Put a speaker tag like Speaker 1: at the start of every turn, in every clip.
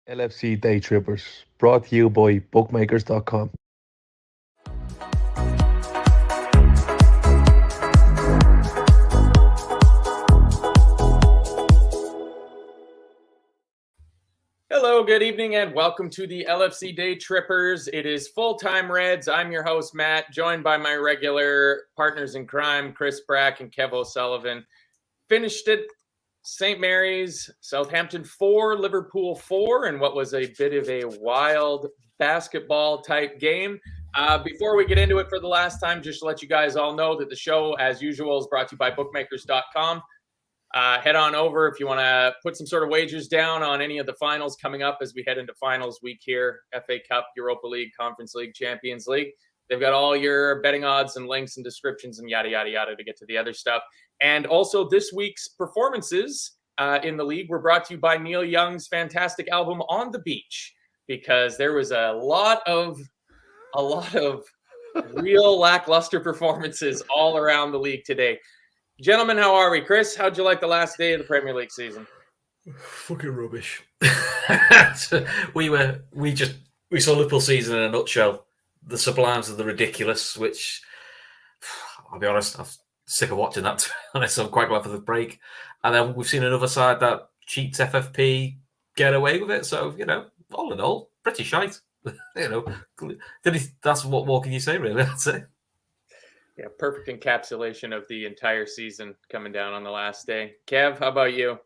Speaker 1: LFC Daytrippers, brought to you by bookmakers.com.
Speaker 2: Hello, good evening, and welcome to the LFC Daytrippers. It is full-time Reds. I'm your host, Matt, joined by my regular partners in crime, Chris Brack and Kev O'Sullivan. Finished it, St. Mary's, Southampton 4, Liverpool 4, and what was a bit of a wild basketball-type game. Before we get into it for the last time, just to let you guys all know that the show, as usual, is brought to you by bookmakers.com. Head on over if you want to put some sort of wagers down on any of the finals coming up as we head into finals week here. FA Cup, Europa League, Conference League, Champions League. They've got all your betting odds and links and descriptions and yada, yada, yada to get to the other stuff. And also this week's performances in the league were brought to you by Neil Young's fantastic album On the Beach, because there was a lot of real lackluster performances all around the league today. Gentlemen, how are we? Chris, how'd you like the last day of the Premier League season?
Speaker 3: Fucking rubbish. we saw Liverpool season in a nutshell. The sublimes of the ridiculous, which I'll be honest, I'm sick of watching that, to be honest. I'm quite glad for the break. And then we've seen another side that cheats FFP get away with it. So, all in all, pretty shite. That's what more can you say, really? That's it.
Speaker 2: Yeah, perfect encapsulation of the entire season coming down on the last day. Kev, how about you?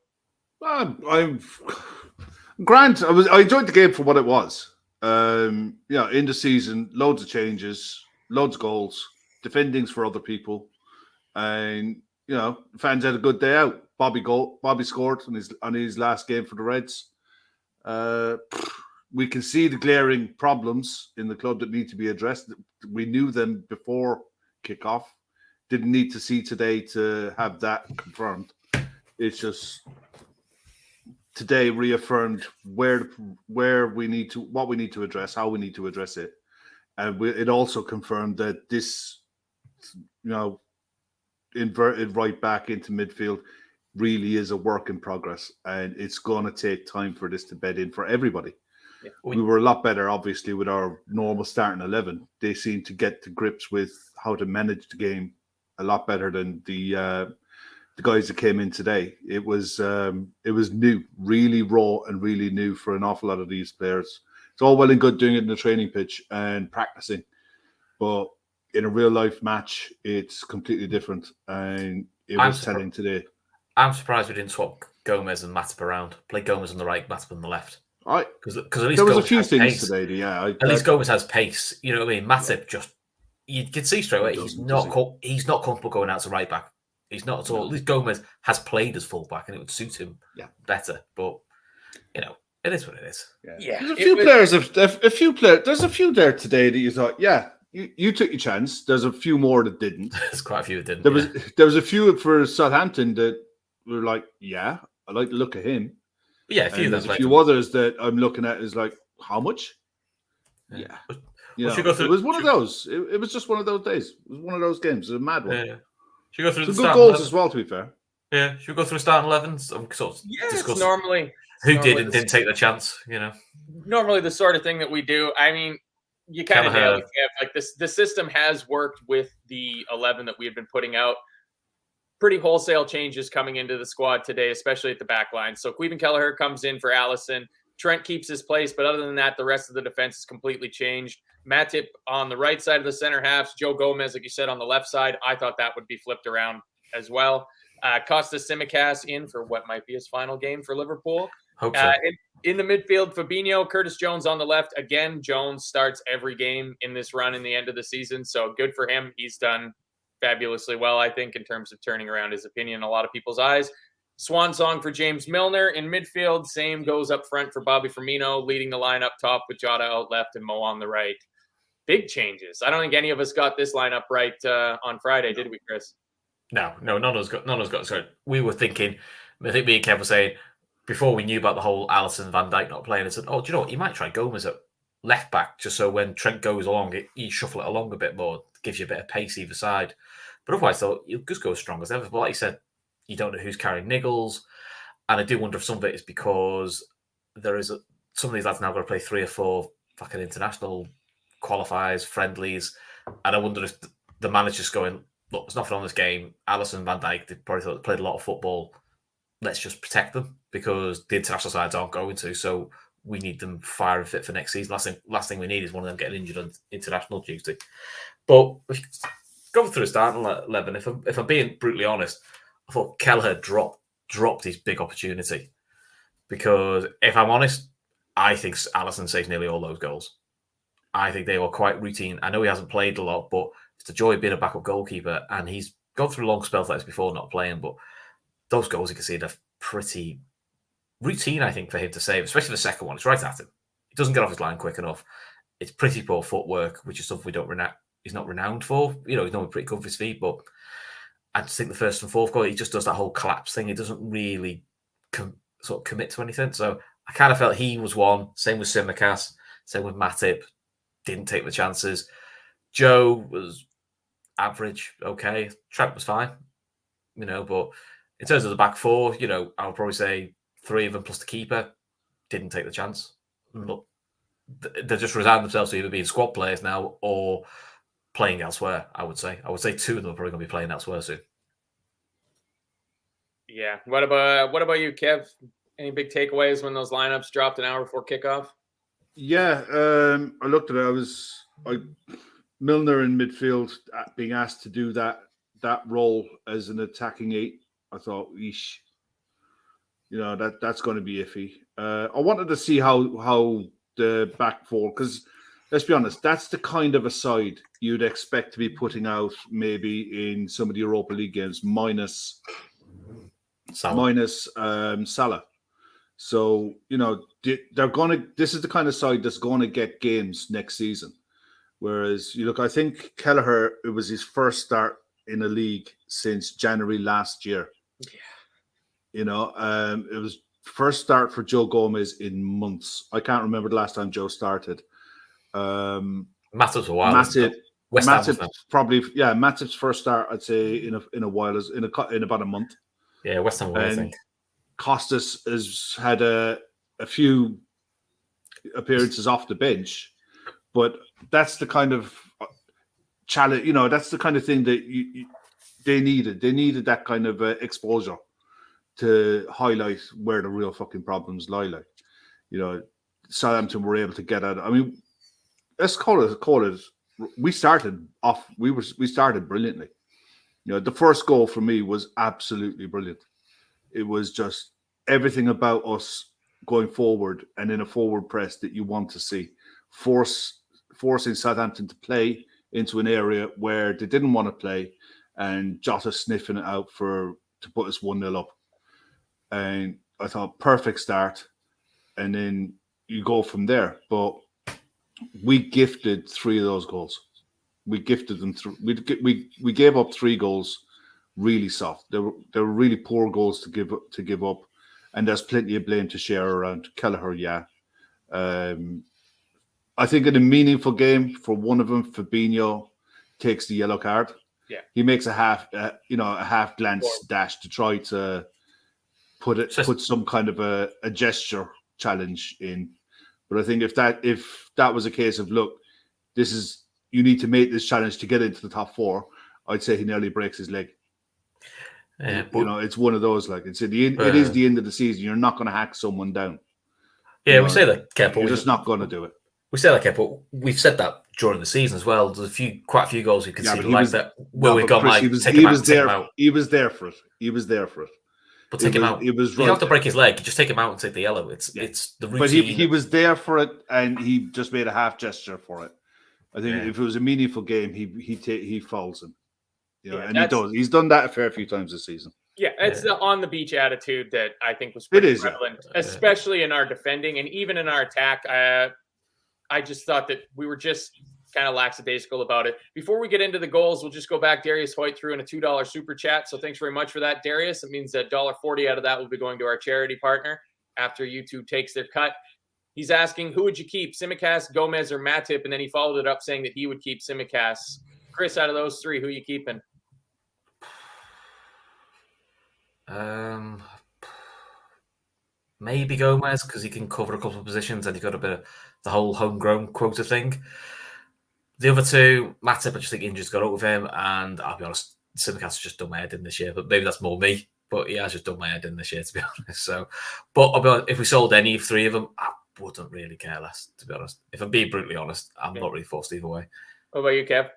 Speaker 4: I'm Grant. I enjoyed the game for what it was. In the season, loads of changes, loads of goals, defendings for other people, and fans had a good day out. Bobby scored on his last game for the Reds. We can see the glaring problems in the club that need to be addressed. We knew them before kickoff. Didn't need to see today to have that confirmed. It's just today reaffirmed what we need to address, how we need to address it, and it also confirmed that this, inverted right back into midfield really is a work in progress, and it's going to take time for this to bed in for everybody. Yeah. We were a lot better, obviously, with our normal starting 11. They seem to get to grips with how to manage the game a lot better than the guys that came in today. It was new, really raw and really new for an awful lot of these players. It's all well and good doing it in the training pitch and practicing, but in a real life match, it's completely different. And it was telling today.
Speaker 3: I'm surprised we didn't swap Gomez and Matip around. Play Gomez on the right, Matip on the left.
Speaker 4: Right,
Speaker 3: because at least
Speaker 4: there was
Speaker 3: Gomez
Speaker 4: a few
Speaker 3: has
Speaker 4: things
Speaker 3: pace.
Speaker 4: Today. Yeah,
Speaker 3: at least Gomez has pace. You know what I mean? Matip you can see straight away he's not comfortable going out to right back. He's not at all. At least Gomez has played as full back, and it would suit him better. But it is what it is.
Speaker 2: Yeah.
Speaker 4: There's a few players. There's a few there today that you thought, you took your chance. There's a few more that didn't.
Speaker 3: There's quite a few that didn't.
Speaker 4: There was a few for Southampton that were like, I like the look of him.
Speaker 3: Yeah, a few.
Speaker 4: And there's a few others that I'm looking at is like, how much? Yeah. It was one of those. It was just one of those days. It was one of those games. It was a mad one.
Speaker 3: Yeah. Should we go through
Speaker 4: some
Speaker 3: the
Speaker 4: good
Speaker 3: goals
Speaker 4: 11? As well, to be fair.
Speaker 3: Yeah. Should we go through starting 11s?
Speaker 2: It's normally
Speaker 3: who did and didn't take the chance,
Speaker 2: Normally the sort of thing that we do. I mean, you kind of nailed it. Like this, the system has worked with the 11 that we have been putting out. Pretty wholesale changes coming into the squad today, especially at the back line. So Queven Kelleher comes in for Allison. Trent keeps his place, but other than that, the rest of the defense is completely changed. Matip on the right side of the center halves, Joe Gomez, like you said, on the left side. I thought that would be flipped around as well. Costas Tsimikas in for what might be his final game for Liverpool.
Speaker 3: Hope so.
Speaker 2: In the midfield, Fabinho, Curtis Jones on the left. Again, Jones starts every game in this run in the end of the season, so good for him. He's done fabulously well, I think, in terms of turning around his opinion in a lot of people's eyes. Swan song for James Milner. In midfield, same goes up front for Bobby Firmino, leading the line up top with Jota out left and Mo on the right. Big changes. I don't think any of us got this lineup right on Friday, did we, Chris?
Speaker 3: No, none of us got. Sorry, we were thinking. I think me and Kev were saying before we knew about the whole Alisson Van Dijk not playing. I said, "Oh, do you know what? You might try Gomez at left back, just so when Trent goes along, you shuffle it along a bit more, gives you a bit of pace either side. But otherwise, though, you'll just go as strong as ever. But like you said, you don't know who's carrying niggles, and I do wonder if some of it is because there is some of these lads now got to play 3 or 4 fucking international qualifiers, friendlies, and I wonder if the manager's going, look, there's nothing on this game. Alisson and Van Dijk, they probably thought they played a lot of football. Let's just protect them because the international sides aren't going to. So we need them fire and fit for next season. Last thing we need is one of them getting injured on international duty. But going through the starting 11, if I'm being brutally honest, I thought Kelleher dropped his big opportunity. Because if I'm honest, I think Alisson saves nearly all those goals. I think they were quite routine. I know he hasn't played a lot, but it's the joy of being a backup goalkeeper. And he's gone through long spells like this before, not playing. But those goals you can see are pretty routine, I think, for him to save, especially the second one. It's right at him. He doesn't get off his line quick enough. It's pretty poor footwork, which is something he's not renowned for. He's normally pretty good with his feet, but I just think the first and fourth goal, he just does that whole collapse thing. He doesn't really sort of commit to anything. So I kind of felt he was one. Same with Tsimikas. Same with Matip. Didn't take the chances. Joe was average, okay. Trent was fine, but in terms of the back 4, I would probably say 3 of them plus the keeper didn't take the chance. Look, they just resigned themselves to either being squad players now or playing elsewhere, I would say. I would say 2 of them are probably going to be playing elsewhere soon.
Speaker 2: Yeah. What about you, Kev? Any big takeaways when those lineups dropped an hour before kickoff?
Speaker 4: Yeah, I looked at it. Milner in midfield being asked to do that role as an attacking 8. I thought, eesh, that's going to be iffy. I wanted to see how the back 4, because let's be honest, that's the kind of a side you'd expect to be putting out maybe in some of the Europa League games minus Salah. So, they're going to, this is the kind of side that's going to get games next season. Whereas I think Kelleher, it was his first start in a league since January last year. Yeah. It was first start for Joe Gomez in months. I can't remember the last time Joe started.
Speaker 3: Matip's a while.
Speaker 4: Matip's first start, I'd say, in a while, is in about a month.
Speaker 3: Yeah, West Ham, I think.
Speaker 4: Costas has had a few appearances off the bench, but that's the kind of challenge. That's the kind of thing that they needed. They needed that kind of exposure to highlight where the real fucking problems lie. Southampton were able to get at it. I mean, let's call it. We started brilliantly. The first goal for me was absolutely brilliant. It was just everything about us going forward and in a forward press that you want to see, forcing Southampton to play into an area where they didn't want to play, and Jota sniffing it out to put us 1-0 up. And I thought, perfect start, and then you go from there. But we gifted 3 of those goals. We gifted them through. We gave up 3 goals really soft. They were really poor goals to give up, and there's plenty of blame to share around Kelleher. Yeah, I think in a meaningful game for one of them, Fabinho takes the yellow card.
Speaker 2: Yeah,
Speaker 4: he makes a half glance dash to try to put some kind of a gesture challenge in. But I think if that was a case of, look, you need to make this challenge to get into the top 4, I'd say he nearly breaks his leg.
Speaker 3: Yeah,
Speaker 4: it's one of those, like, it is the end of the season. You're not going to hack someone down.
Speaker 3: Yeah, we say that, Kev,
Speaker 4: you're just not going to do it.
Speaker 3: We say that, Kev, but we've said that during the season as well. There's quite a few goals we could see like that.
Speaker 4: He was there for it.
Speaker 3: But take him out. You don't have to break his leg. You just him out and take the yellow. It's the routine.
Speaker 4: But he was there for it, and he just made a half gesture for it. I think if it was a meaningful game, he fouls him. And he does. He's done that a fair few times this season.
Speaker 2: Yeah, it's the on the beach attitude that I think was pretty prevalent, especially in our defending and even in our attack. I just thought that we were just kind of lackadaisical about it. Before we get into the goals, we'll just go back. Darius Hoyt threw in a $2 super chat, so thanks very much for that, Darius. It means that $1.40 out of that will be going to our charity partner after YouTube takes their cut. He's asking, who would you keep, Tsimikas, Gomez, or Matip? And then he followed it up saying that he would keep Tsimikas. Chris, out of those 3, who are you keeping?
Speaker 3: maybe Gomez because he can cover a couple of positions and he got a bit of the whole homegrown quota thing. The other two, Matip, I just think injuries got up with him, and I'll be honest, Tsimikas has just done my head in this year, but maybe that's more me. But he has just done my head in this year, to be honest. So, but I'll be honest, if we sold any of three of them, I wouldn't really care less, to be honest. If I'm being brutally honest, I'm not really forced either way.
Speaker 2: What about you, Kev?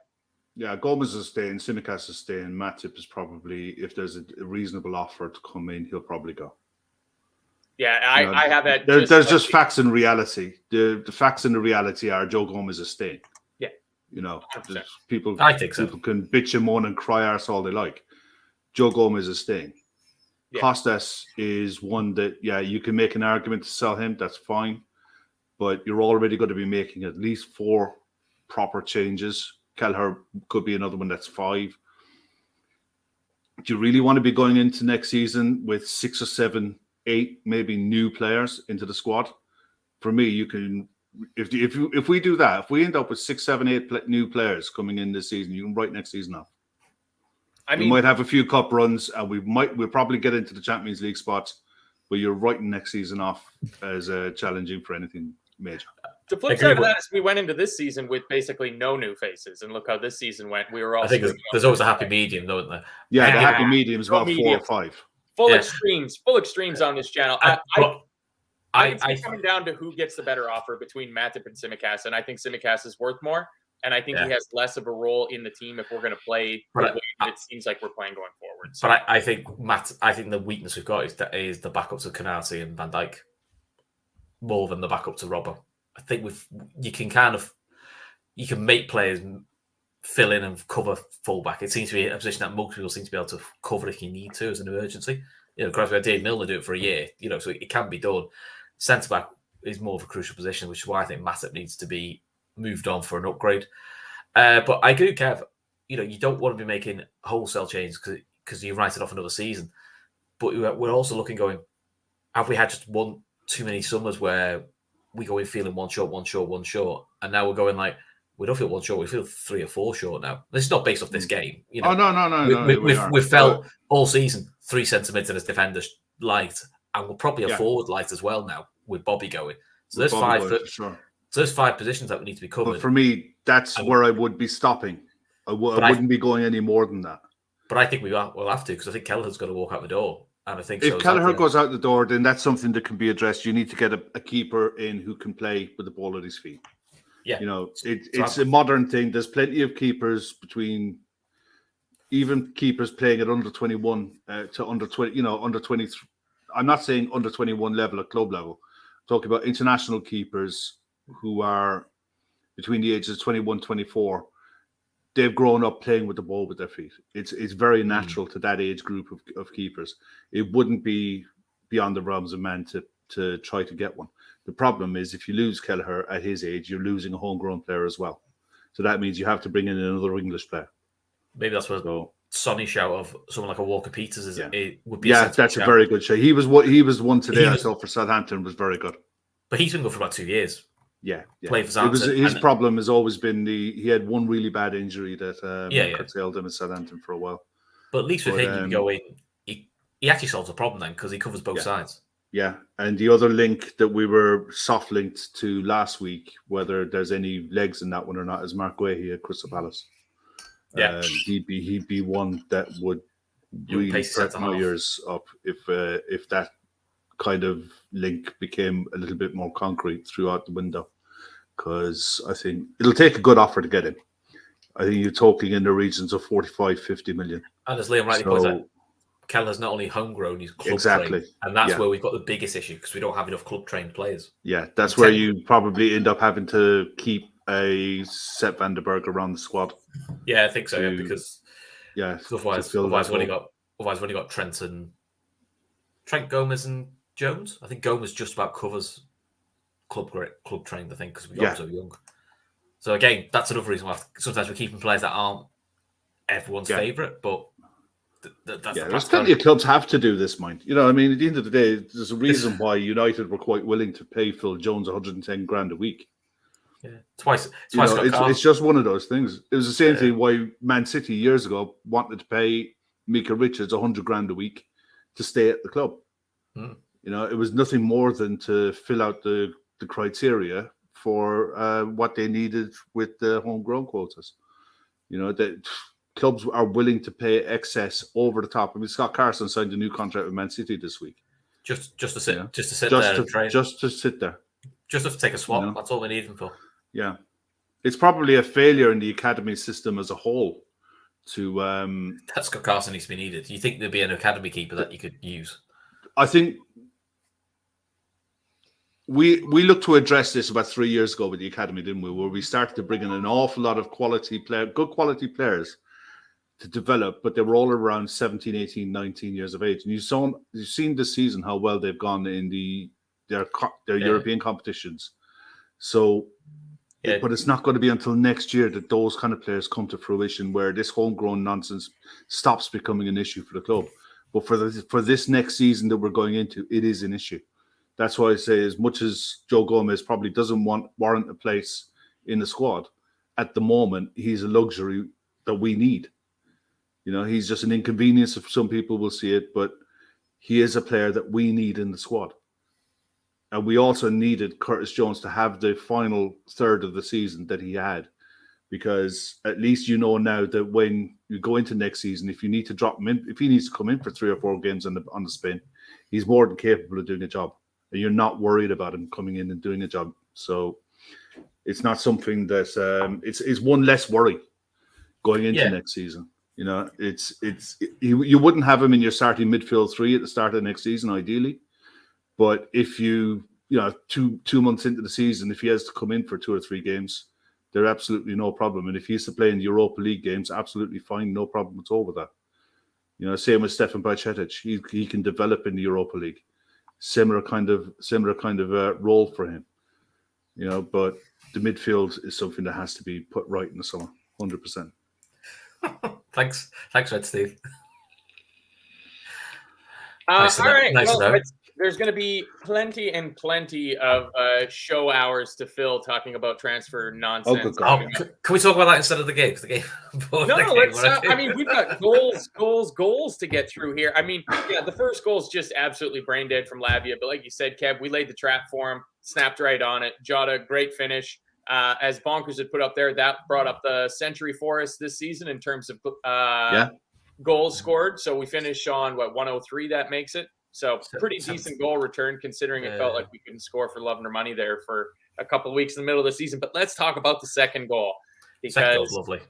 Speaker 4: Yeah, Gomez is staying, Tsimikas is staying, Matip is probably, if there's a reasonable offer to come in, he'll probably go.
Speaker 2: Yeah, I have that.
Speaker 4: There's just facts and reality. The facts and the reality are Joe Gomez is staying.
Speaker 2: Yeah.
Speaker 4: People,
Speaker 3: I think so.
Speaker 4: People can bitch and moan and cry arse all they like. Joe Gomez is staying. Yeah. Costas is one that, you can make an argument to sell him. That's fine. But you're already going to be making at least 4 proper changes. Kelleher could be another one that's 5. Do you really want to be going into next season with 6 or 7, 8 maybe new players into the squad? For me, you can, if we do that, if we end up with 6, 7, 8 new players coming in this season, you can write next season off. We might have a few cup runs, and we'll probably get into the Champions League spots, but you're writing next season off as challenging for anything major.
Speaker 2: The flip side of that is we went into this season with basically no new faces, and look how this season went. We were all.
Speaker 3: I think there's always a happy medium, don't there?
Speaker 4: Yeah, the happy medium is about 4 or 5.
Speaker 2: Full extremes on this channel. I think it's coming down to who gets the better offer between Matip and Tsimikas, and I think Tsimikas is worth more, and I think he has less of a role in the team if we're going to play the way it seems like we're playing going forward. So.
Speaker 3: But I think the weakness we've got is the backup to Canati and Van Dijk more than the backup to Robbo. I think you can make players fill in and cover fullback. It seems to be a position that most people seem to be able to cover if you need to as an emergency. Because we had Dave Milner do it for a year, so it can be done. Centre back is more of a crucial position, which is why I think Matip needs to be moved on for an upgrade. But I agree, Kev. You don't want to be making wholesale changes because you write it off another season. But we're also looking, going, have we had just too many summers where we go in feeling one short, and now we're going like, we don't feel one short, we feel 3 or 4 short now. This is not based off this game.
Speaker 4: Oh, no.
Speaker 3: We've felt all season 3 centre mids and as defenders light, and we'll probably a forward light as well now with Bobby going. So there's 5 So there's 5 positions that we need to be covered.
Speaker 4: But for me, that's where I would be stopping. I wouldn't be going any more than that.
Speaker 3: But I think we'll have to, because I think Kelleher's going to walk out the door. And I think
Speaker 4: if Kelleher goes out the door, then that's something that can be addressed. You need to get a keeper in who can play with the ball at his feet.
Speaker 3: Yeah,
Speaker 4: it's a modern thing. There's plenty of keepers even keepers playing at under 21 to under 20. Under 23. I'm not saying under 21 level at club level. I'm talking about international keepers who are between the ages of 21, 24. They've grown up playing with the ball with their feet. It's very natural to that age group of keepers. It wouldn't be beyond the realms of man to try to get one. The problem is if you lose Kelleher at his age, you're losing a homegrown player as well. So that means you have to bring in another English player.
Speaker 3: Maybe that's what Sonny shout of someone like a Walker Peters would be.
Speaker 4: Yeah, that's a very good shout. He was one today. I saw for Southampton was very good.
Speaker 3: But he's been good for about 2 years.
Speaker 4: Yeah.
Speaker 3: Playing for Southampton.
Speaker 4: His problem has always been he had one really bad injury that curtailed him at Southampton for a while.
Speaker 3: But at least with him, you go in, he actually solves a problem then because he covers both sides.
Speaker 4: Yeah, and the other link that we were soft linked to last week, whether there's any legs in that one or not, is Mark Guehi at Crystal Palace.
Speaker 3: Yeah,
Speaker 4: he'd be one that would really set my ears up if that kind of link became a little bit more concrete throughout the window, because I think it'll take a good offer to get him. I think you're talking in the regions of 45, 50 million.
Speaker 3: And as Liam rightly points out, Kelleher's not only homegrown, he's club trained. And that's where we've got the biggest issue, because we don't have enough club trained players.
Speaker 4: Yeah, that's where you probably end up having to keep a Sepp van der Berg around the squad.
Speaker 3: Yeah, I think so, because otherwise when you got Trent Gomez and Jones, I think Gomez just about covers club trained, I think, because we got so young. So again, that's another reason why sometimes we're keeping players that aren't everyone's favourite, but
Speaker 4: there's plenty of clubs have to do this, mind. At the end of the day, there's a reason why United were quite willing to pay Phil Jones 110 grand a week.
Speaker 3: Yeah, twice.
Speaker 4: It's just one of those things. It was the same thing why Man City years ago wanted to pay Mika Richards 100 grand a week to stay at the club. It was nothing more than to fill out the criteria for what they needed with the homegrown quotas. That clubs are willing to pay excess over the top. I mean, Scott Carson signed a new contract with Man City this week.
Speaker 3: Just to sit there and train.
Speaker 4: Just to sit there.
Speaker 3: Just to take a swap. That's all we need him for.
Speaker 4: Yeah. It's probably a failure in the academy system as a whole to
Speaker 3: that Scott Carson needs to be needed. Do you think there'd be an academy keeper that you could use?
Speaker 4: I think we looked to address this about 3 years ago with the academy, didn't we? Where we started to bring in an awful lot of good quality players to develop, but they were all around 17, 18, 19 years of age. And you've seen this season how well they've gone in their European competitions. So, but it's not going to be until next year that those kind of players come to fruition, where this homegrown nonsense stops becoming an issue for the club. But for this next season that we're going into, it is an issue. That's why I say, as much as Joe Gomez probably doesn't warrant a place in the squad, at the moment, he's a luxury that we need. He's just an inconvenience if some people will see it, but he is a player that we need in the squad. And we also needed Curtis Jones to have the final third of the season that he had, because at least now that when you go into next season, if you need to drop him in, if he needs to come in for 3 or 4 games on the spin, he's more than capable of doing a job. And you're not worried about him coming in and doing a job. So it's not something that's it's one less worry going into next season. You wouldn't have him in your starting midfield 3 at the start of next season, ideally. But if two months into the season, if he has to come in for 2 or 3 games, they're absolutely no problem. And if he has to play in the Europa League games, absolutely fine, no problem at all with that. Same with Stefan Bajcetic. He can develop in the Europa League. Similar kind of role for him. But the midfield is something that has to be put right in the summer, 100%.
Speaker 3: Thanks, Red Steve.
Speaker 2: All right. Well, there's going to be plenty of show hours to fill talking about transfer nonsense.
Speaker 3: Can we talk about that instead of the game?
Speaker 2: I mean, we've got goals to get through here. I mean, the first goal is just absolutely brain dead from Lavia. But like you said, Kev, we laid the trap for him, snapped right on it. Jota, great finish. As Bonkers had put up there, that brought up the century for us this season in terms of goals scored. So we finished on 103. That makes it. So pretty decent goal return, considering it felt like we couldn't score for love nor money there for a couple of weeks in the middle of the season. But let's talk about the second goal, because
Speaker 3: lovely.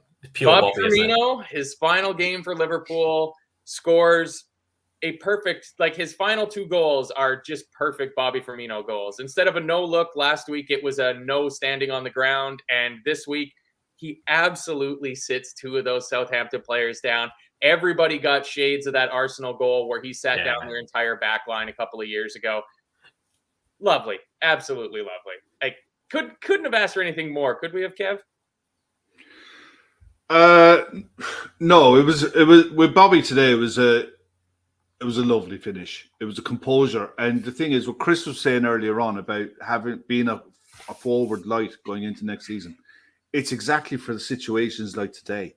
Speaker 2: Bobby Firmino, his final game for Liverpool, scores a perfect, his final 2 goals are just perfect Bobby Firmino goals. Instead of a no look last week, it was a no standing on the ground. And this week, he absolutely sits 2 of those Southampton players down. Everybody got shades of that Arsenal goal where he sat down their entire back line a couple of years ago. Lovely. Absolutely lovely. I couldn't have asked for anything more. Could we have, Kev?
Speaker 4: No, it was with Bobby today. It was a lovely finish. It was a composure. And the thing is, what Chris was saying earlier on about being a forward light going into next season, it's exactly for the situations like today.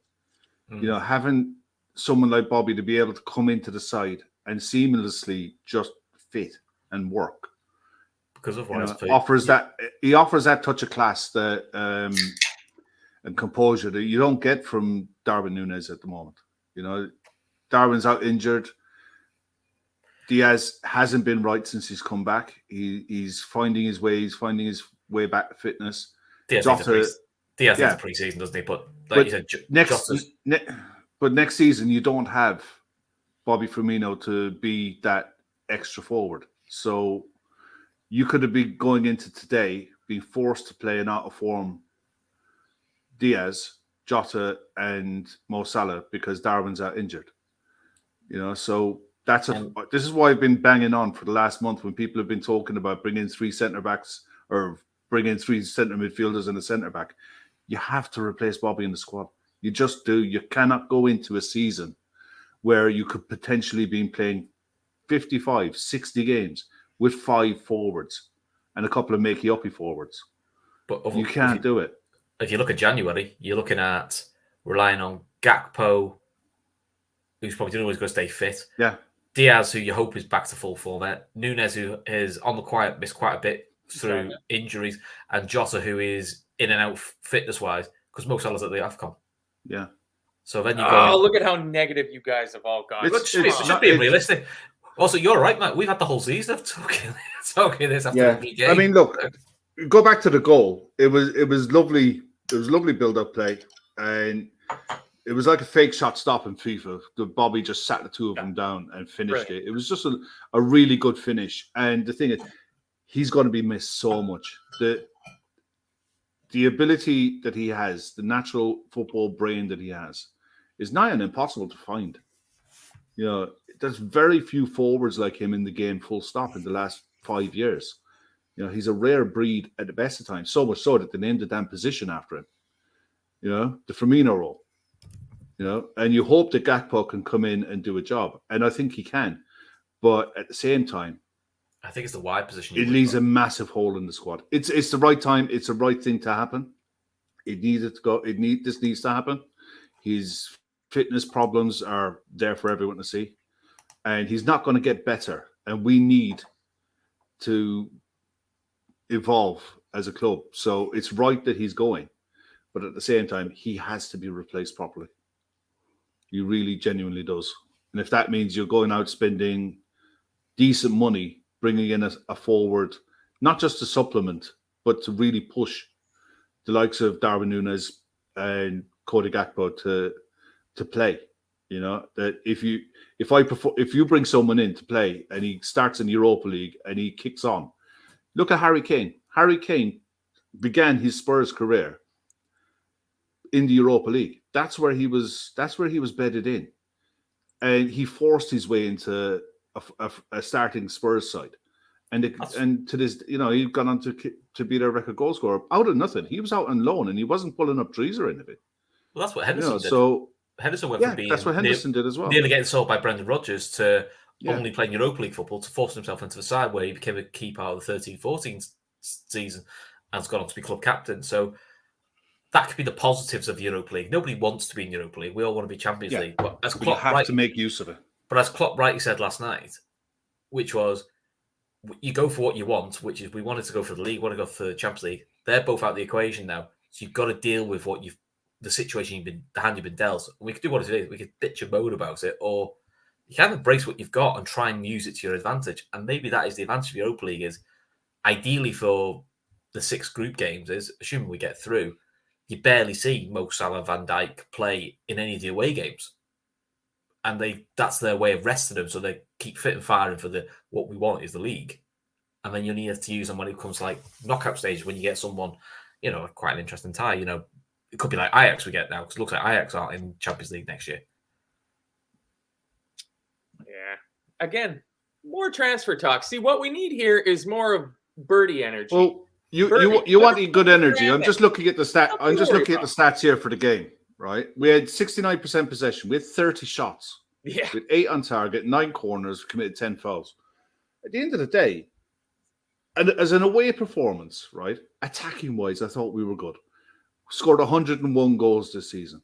Speaker 4: Having someone like Bobby to be able to come into the side and seamlessly just fit and work,
Speaker 3: because of
Speaker 4: he offers that touch of class that and composure that you don't get from Darwin Núñez at the moment. Darwin's out injured. Diaz hasn't been right since he's come back. He's finding his way. He's finding his way back to fitness.
Speaker 3: Diaz needs a pre-season, doesn't he? But like you said,
Speaker 4: but next season you don't have Bobby Firmino to be that extra forward. So you could have been going into today being forced to play an out of form Diaz, Jota, and Mo Salah because Darwin's out injured. So this is why I've been banging on for the last month when people have been talking about bringing 3 centre backs or bringing 3 centre midfielders and a centre back. You have to replace Bobby in the squad. You just do. You cannot go into a season where you could potentially be playing 55, 60 games with 5 forwards and a couple of makey-uppy forwards. But you can't do it.
Speaker 3: If you look at January, you're looking at relying on Gakpo, who's probably always going to stay fit.
Speaker 4: Yeah.
Speaker 3: Diaz, who you hope is back to full form, Nunes, who is on the quiet, missed quite a bit through injuries, and Jota, who is in and out fitness-wise, because Mo Salah's at the AFCON.
Speaker 4: Yeah.
Speaker 3: So then you go...
Speaker 2: Oh, look at how negative you guys have all gone.
Speaker 3: It's just being realistic. Also, you're right, Matt. We've had the whole season of talking this after every game.
Speaker 4: I mean, look, go back to the goal. It was lovely. It was lovely build-up play, and it was like a fake shot stop in FIFA. Bobby just sat the two of them down and finished it. It was just a really good finish. And the thing is, he's going to be missed so much. The ability that he has, the natural football brain that he has, is nigh on impossible to find. You know, there's very few forwards like him in the game, full stop, in the last 5 years. You know, he's a rare breed at the best of times, so much so that they named the damn position after him. You know, the Firmino role. You know, and you hope that Gakpo can come in and do a job. And I think he can. But at the same time,
Speaker 3: I think it's the wide position.
Speaker 4: It leaves a massive hole in the squad. It's the right time. It's the right thing to happen. It needed to go. This needs to happen. His fitness problems are there for everyone to see. And he's not going to get better. And we need to evolve as a club. So it's right that he's going. But at the same time, he has to be replaced properly. He really genuinely does. And if that means you're going out spending decent money, bringing in a forward, not just to supplement, but to really push the likes of Darwin Núñez and Cody Gakpo to play. You know, that if you bring someone in to play and he starts in the Europa League and he kicks on, look at Harry Kane. Harry Kane began his Spurs career in the Europa League. That's where he was bedded in, and he forced his way into a starting Spurs side, and to this, you know, he'd gone on to be their record goal scorer out of nothing. He was out on loan, and he wasn't pulling up trees or anything.
Speaker 3: Well, that's what Henderson did.
Speaker 4: So
Speaker 3: Henderson went from being
Speaker 4: that's what Henderson did as well.
Speaker 3: Nearly getting sold by Brendan Rodgers to only playing Europa League football, to force himself into the side where he became a key part of the 13-14 season and has gone on to be club captain. So that could be the positives of Europa League. Nobody wants to be in Europa League. We all want to be Champions League. But as Klopp
Speaker 4: you have to make use of it.
Speaker 3: But as Klopp rightly said last night, which was, you go for what you want, which is we wanted to go for the league, want to go for the Champions League. They're both out of the equation now. So you've got to deal with the situation the hand you've been dealt. And we could do what it is. We could bitch and moan about it, or you can embrace what you've got and try and use it to your advantage. And maybe that is the advantage of Europa League, is ideally for the 6 group games, is assuming we get through, you barely see Mo Salah, Van Dijk play in any of the away games. And that's their way of resting them, so they keep fit and firing for what we want is the league. And then you need to use them when it comes to like knockout stage, when you get someone, you know, quite an interesting tie. You know, it could be like Ajax we get now, because it looks like Ajax aren't in Champions League next year.
Speaker 2: Yeah. Again, more transfer talk. See, what we need here is more of birdie energy.
Speaker 4: Well, you want good energy. I'm just looking at the stats here for the game. Right, we had 69% possession. We had 30 shots.
Speaker 2: Yeah,
Speaker 4: with 8 on target, 9 corners, committed 10 fouls. At the end of the day, and as an away performance, right, attacking wise, I thought we were good. Scored 101 goals this season.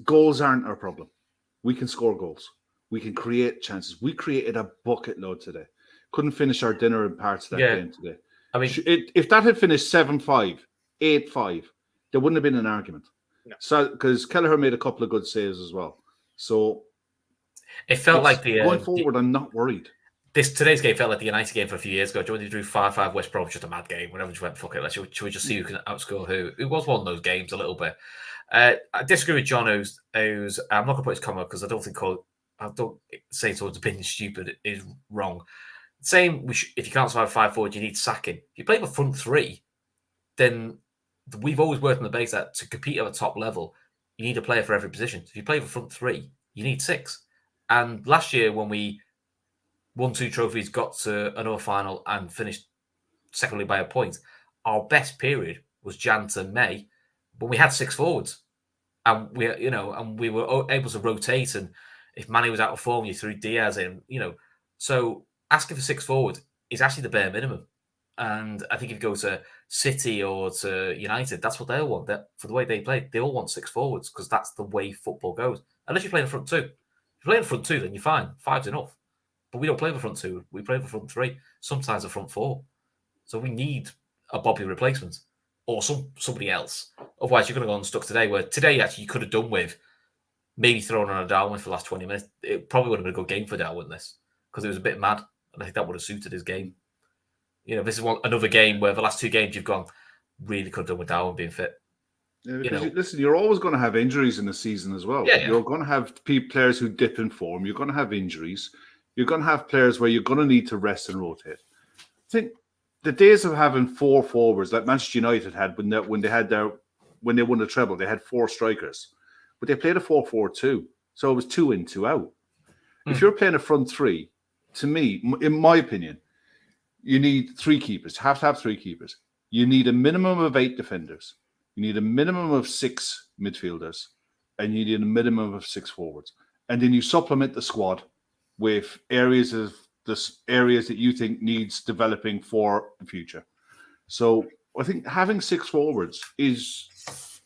Speaker 4: Goals aren't our problem. We can score goals. We can create chances. We created a bucket load today. Couldn't finish our dinner in parts of that game today. I mean, if that had finished 7-5, 8-5, there wouldn't have been an argument. No. So, because Kelleher made a couple of good saves as well. So
Speaker 3: it felt like
Speaker 4: going forward, I'm not worried.
Speaker 3: Today's game felt like the United game for a few years ago. Do you want to do 5-5 West Brom? Just a mad game. Whenever just went, fuck it, should we just see who can outscore who? It was one of those games a little bit. I disagree with John, who's I'm not going to put his comment because I don't say towards being stupid is wrong. Same, if you can't survive 5 forward, you need sacking. If you play the front 3, then we've always worked on the base that to compete at a top level, you need a player for every position. So if you play the front 3, you need 6. And last year, when we won 2 trophies, got to another final, and finished secondly by a point, our best period was Jan to May, when we had 6 forwards, and we were able to rotate. And if Manny was out of form, you threw Diaz in. So asking for 6 forwards is actually the bare minimum. And I think if you go to City or to United, that's what they'll want. For the way they play, they all want 6 forwards because that's the way football goes. Unless you play in the front 2. If If you play in front two, then you're fine. 5's enough. But we don't play the front two. We play the front three. Sometimes the front four. So we need a Bobby replacement or somebody else. Otherwise, you're going to go unstuck today. Where today actually you could have done with maybe throwing on a Darwin for the last 20 minutes. It probably would have been a good game for Darwin this because it was a bit mad, and I think that would have suited his game. This is another game where the last 2 games you've gone really could have done with Darwin being fit.
Speaker 4: Yeah, because listen, you're always going to have injuries in the season as well. Yeah. You're going to have players who dip in form. You're going to have injuries. You're going to have players where you're going to need to rest and rotate. I think the days of having 4 forwards like Manchester United had when they won the treble, they had 4 strikers, but they played a 4-4-2, so it was 2 in, 2 out. If you're playing a front 3, to me, in my opinion, you need 3 keepers. You have to have 3 keepers. You need a minimum of 8 defenders. You need a minimum of 6 midfielders, and you need a minimum of 6 forwards. And then you supplement the squad with areas that you think needs developing for the future. So I think having 6 forwards is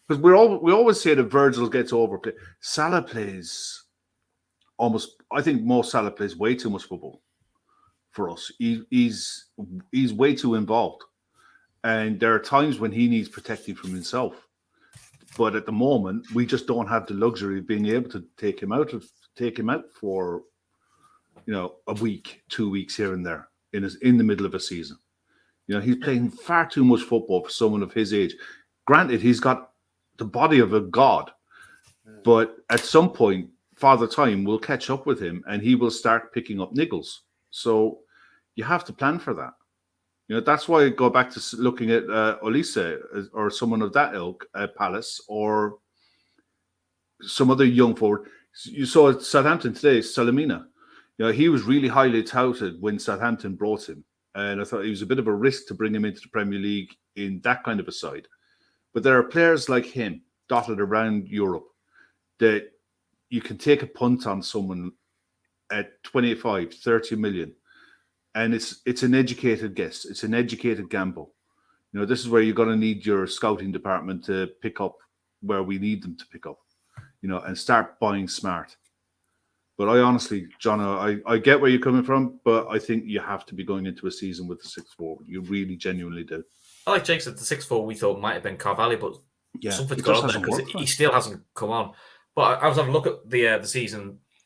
Speaker 4: because we always say that Virgil gets overplayed. Salah plays almost. I think Salah plays way too much football for us. He's way too involved. And there are times when he needs protecting from himself. But at the moment, we just don't have the luxury of being able to take him out for, a week, 2 weeks here and there in the middle of a season. He's playing far too much football for someone of his age. Granted, he's got the body of a god, but at some point, Father Time will catch up with him and he will start picking up niggles. So you have to plan for that. That's why I go back to looking at Olise or someone of that ilk at Palace or some other young forward. You saw at Southampton today, Salamina. He was really highly touted when Southampton brought him. And I thought it was a bit of a risk to bring him into the Premier League in that kind of a side. But there are players like him dotted around Europe that you can take a punt on someone at 25, 30 million. And it's an educated guess. It's an educated gamble. This is where you're going to need your scouting department to pick up where we need them to pick up, and start buying smart. But I honestly, John, I get where you're coming from, but I think you have to be going into a season with the 6 forward. You really genuinely do.
Speaker 3: I like Jake said the 6-4 we thought might have been Carvalho, but something's gone on there because he still hasn't come on. But I was having a look at the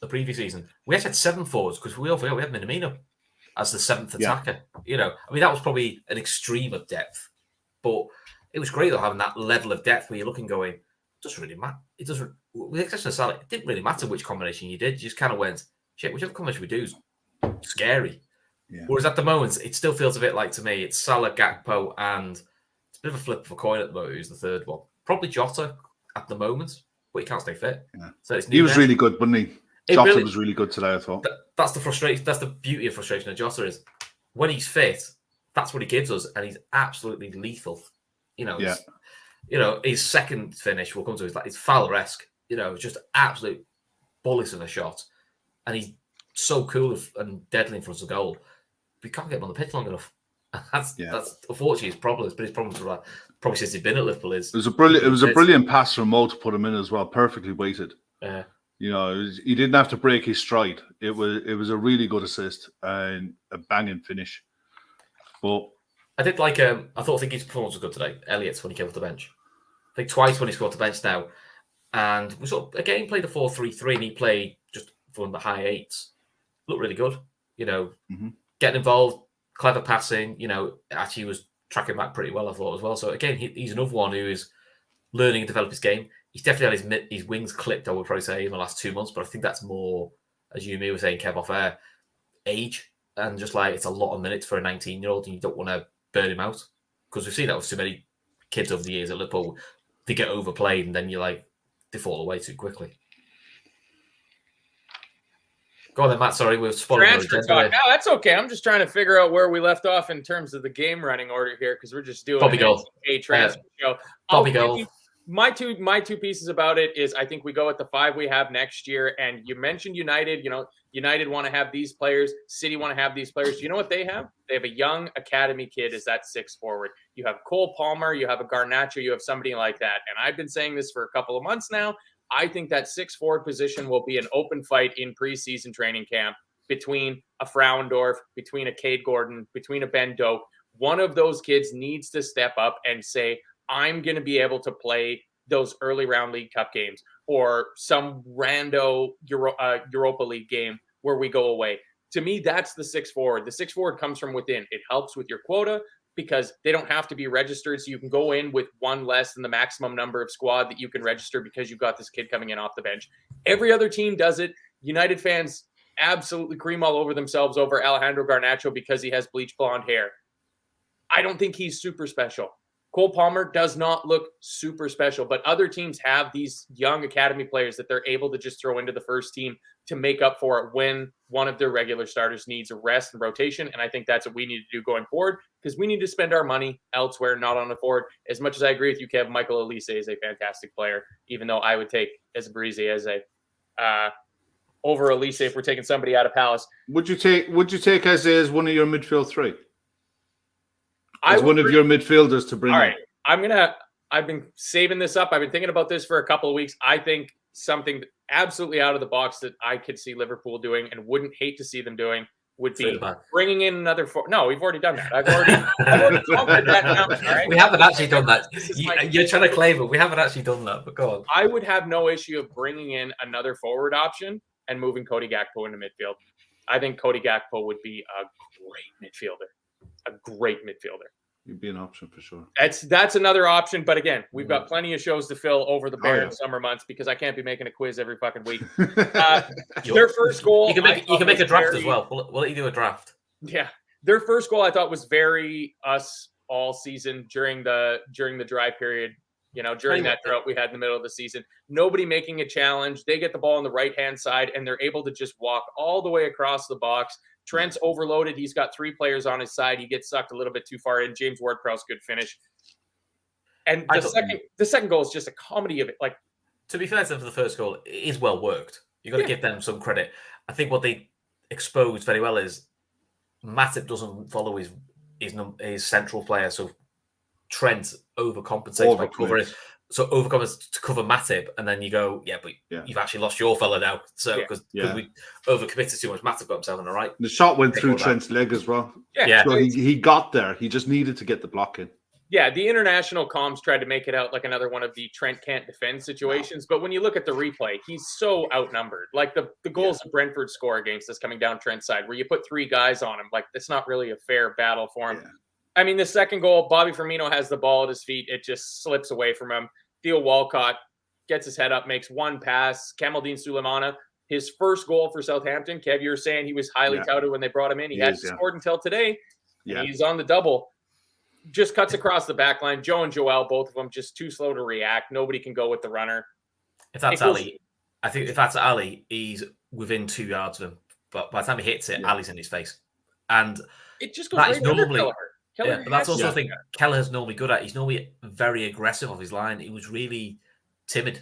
Speaker 3: previous season. We actually had 7 forwards because we had Minamino as the 7th attacker. That was probably an extreme of depth, but it was great though having that level of depth where you're looking going, it doesn't really matter. It doesn't, with the exception of Salah, it didn't really matter which combination you did. You just kind of went, shit, whichever combination we do is scary. Yeah. Whereas at the moment, it still feels a bit like, to me, it's Salah, Gakpo, and it's a bit of a flip of a coin at the moment. Who's the third one? Probably Jota at the moment, but he can't stay fit. Yeah. So he was
Speaker 4: really good, wasn't he? Jota was really good today, I thought.
Speaker 3: That's the frustration. That's the beauty of frustration of Jota is when he's fit, that's what he gives us, and he's absolutely lethal. His second finish, we'll come to, it's Fowler-esque. Just absolute bullets in a shot, and he's so cool and deadly in front of goal. We can't get him on the pitch long enough. That's unfortunately his problems, but his problems are probably since he's been at Liverpool is.
Speaker 4: It was a brilliant pass from Mo to put him in as well, perfectly weighted.
Speaker 3: Yeah.
Speaker 4: He didn't have to break his stride. It was a really good assist and a banging finish. But
Speaker 3: I did like I think his performance was good today. Elliott's when he came off the bench. I think twice when he scored off the bench now. And we sort of again played a 4-3-3 and he played just from the high 8s. Looked really good. Getting involved, clever passing, actually was tracking back pretty well, I thought, as well. So again, he's another one who is learning and develop his game. He's definitely had his wings clipped, I would probably say, in the last 2 months, but I think that's more, as you and me were saying, Kev, off air, age, and just like it's a lot of minutes for a 19-year-old, and you don't want to burn him out. Because we've seen that with so many kids over the years at Liverpool. They get overplayed, and then they fall away too quickly. Go on then, Matt. Sorry, we're spoiling
Speaker 2: transfer talk. No, that's okay. I'm just trying to figure out where we left off in terms of the game running order here because we're just doing a transfer show.
Speaker 3: Bobby Gold.
Speaker 2: My two pieces about it is I think we go with the 5 we have next year. And you mentioned United. United want to have these players. City want to have these players. You know what they have? They have a young academy kid as that 6 forward. You have Cole Palmer. You have a Garnacho. You have somebody like that. And I've been saying this for a couple of months now. I think that 6 forward position will be an open fight in preseason training camp between a Frauendorf, between a Cade Gordon, between a Ben Doak. One of those kids needs to step up and say, I'm going to be able to play those early round League Cup games or some rando Europa League game where we go away. To me, that's the 6 forward. The 6 forward comes from within. It helps with your quota because they don't have to be registered. So you can go in with one less than the maximum number of squad that you can register because you've got this kid coming in off the bench. Every other team does it. United fans absolutely cream all over themselves over Alejandro Garnacho because he has bleach blonde hair. I don't think he's super special. Cole Palmer does not look super special, but other teams have these young academy players that they're able to just throw into the first team to make up for it when one of their regular starters needs a rest and rotation. And I think that's what we need to do going forward because we need to spend our money elsewhere, not on the forward. As much as I agree with you, Kev, Michael Elise is a fantastic player, even though I would take Ezebrise as a over Elise if we're taking somebody out of Palace.
Speaker 4: Would you take Eze as one of your midfield 3? As one of your midfielders to bring
Speaker 2: all
Speaker 4: in.
Speaker 2: right. I've been saving this up. I've been thinking about this for a couple of weeks. I think something absolutely out of the box that I could see Liverpool doing and wouldn't hate to see them doing would be bringing in another No, we've already done that. I've already conquered that now. All right?
Speaker 3: We haven't actually done that. You're trying to claim it. We haven't actually done that, but go on.
Speaker 2: I would have no issue of bringing in another forward option and moving Cody Gakpo into midfield. I think Cody Gakpo would be a great midfielder.
Speaker 4: You'd be an option for sure.
Speaker 2: That's another option, but again, we've got plenty of shows to fill over the bare summer months because I can't be making a quiz every fucking week. Their first goal,
Speaker 3: you can make a draft as well. We'll let you do a draft.
Speaker 2: Yeah, their first goal I thought was very us all season during the dry period. You know, during that drought we had in the middle of the season, nobody making a challenge. They get the ball on the right-hand side, and they're able to just walk all the way across the box. Trent's overloaded. He's got 3 players on his side. He gets sucked a little bit too far in. James Ward-Prowse, good finish. And the second goal is just a comedy of it. Like,
Speaker 3: to be fair to them for the first goal, it is well worked. You've got to give them some credit. I think what they exposed very well is Matip doesn't follow his central player, so Trent overcompensates by covering. So overcompensates to cover Matip, and then you go, but you've actually lost your fella now. So because we overcommitted too much, Matip got himself in the right.
Speaker 4: The shot went through Trent's leg as well.
Speaker 2: Yeah.
Speaker 4: So he got there. He just needed to get the block in.
Speaker 2: Yeah, the international comms tried to make it out like another one of the Trent can't defend situations. But when you look at the replay, he's so outnumbered. Like the goals that Brentford score against us coming down Trent's side, where you put 3 guys on him, like that's not really a fair battle for him. Yeah. I mean, the second goal, Bobby Firmino has the ball at his feet. It just slips away from him. Theo Walcott gets his head up, makes one pass. Kamaldeen Sulemana, his first goal for Southampton. Kev, you were saying he was highly touted when they brought him in. He hadn't scored until today. Yeah. He's on the double. Just cuts across the back line. Joe and Joel, both of them, just too slow to react. Nobody can go with the runner.
Speaker 3: If that's Ali, I think if that's Ali, he's within 2 yards of him. But by the time he hits it, Ali's in his face. And
Speaker 2: it just goes right under Kelleher.
Speaker 3: Yeah, but that's also the thing Kelleher's normally good at. He's normally very aggressive off his line. He was really timid.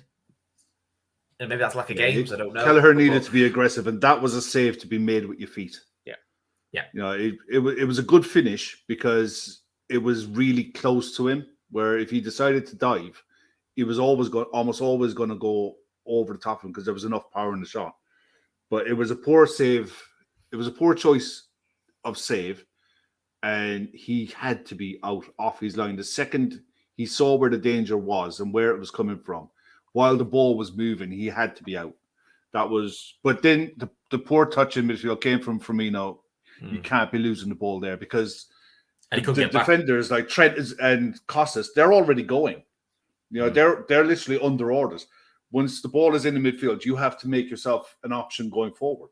Speaker 3: And maybe that's like a game, I don't know.
Speaker 4: Kelleher needed to be aggressive, and that was a save to be made with your feet.
Speaker 3: Yeah.
Speaker 4: You know, it was a good finish because it was really close to him, where if he decided to dive, he was almost always going to go over the top of him because there was enough power in the shot. But it was a poor save. It was a poor choice of save. And he had to be out off his line. The second he saw where the danger was and where it was coming from, while the ball was moving, he had to be out. But then the poor touch in midfield came from Firmino. You can't be losing the ball there because the defenders like Trent and Costas, they're already going. You know, they're literally under orders. Once the ball is in the midfield, you have to make yourself an option going forward.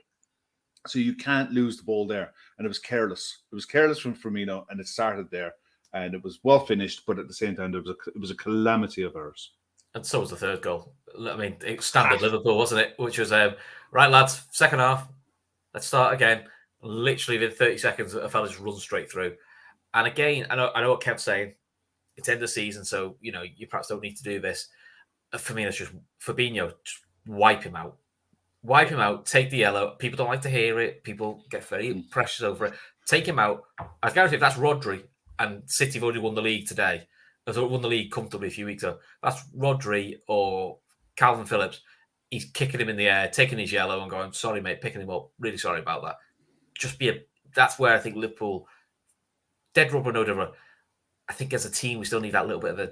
Speaker 4: So you can't lose the ball there. And it was careless. It was careless from Firmino, and it started there. And it was well finished, but at the same time, it was a calamity of errors.
Speaker 3: And so was the third goal. I mean, it was standard Liverpool, wasn't it? Which was, right, lads, second half, let's start again. Literally within 30 seconds, a fella just runs straight through. And again, I know what Kev's saying. It's end of season, so, you know, you perhaps don't need to do this. For me, it's just Fabinho, just wipe him out. Wipe him out, take the yellow. People don't like to hear it. People get very precious over it. Take him out. I guarantee if that's Rodri and City have already won the league today, they've won the league comfortably a few weeks ago, that's Rodri or Calvin Phillips, he's kicking him in the air, taking his yellow and going, sorry, mate, picking him up. Really sorry about that. That's where I think Liverpool, dead rubber, no rubber. I think as a team, we still need that little bit of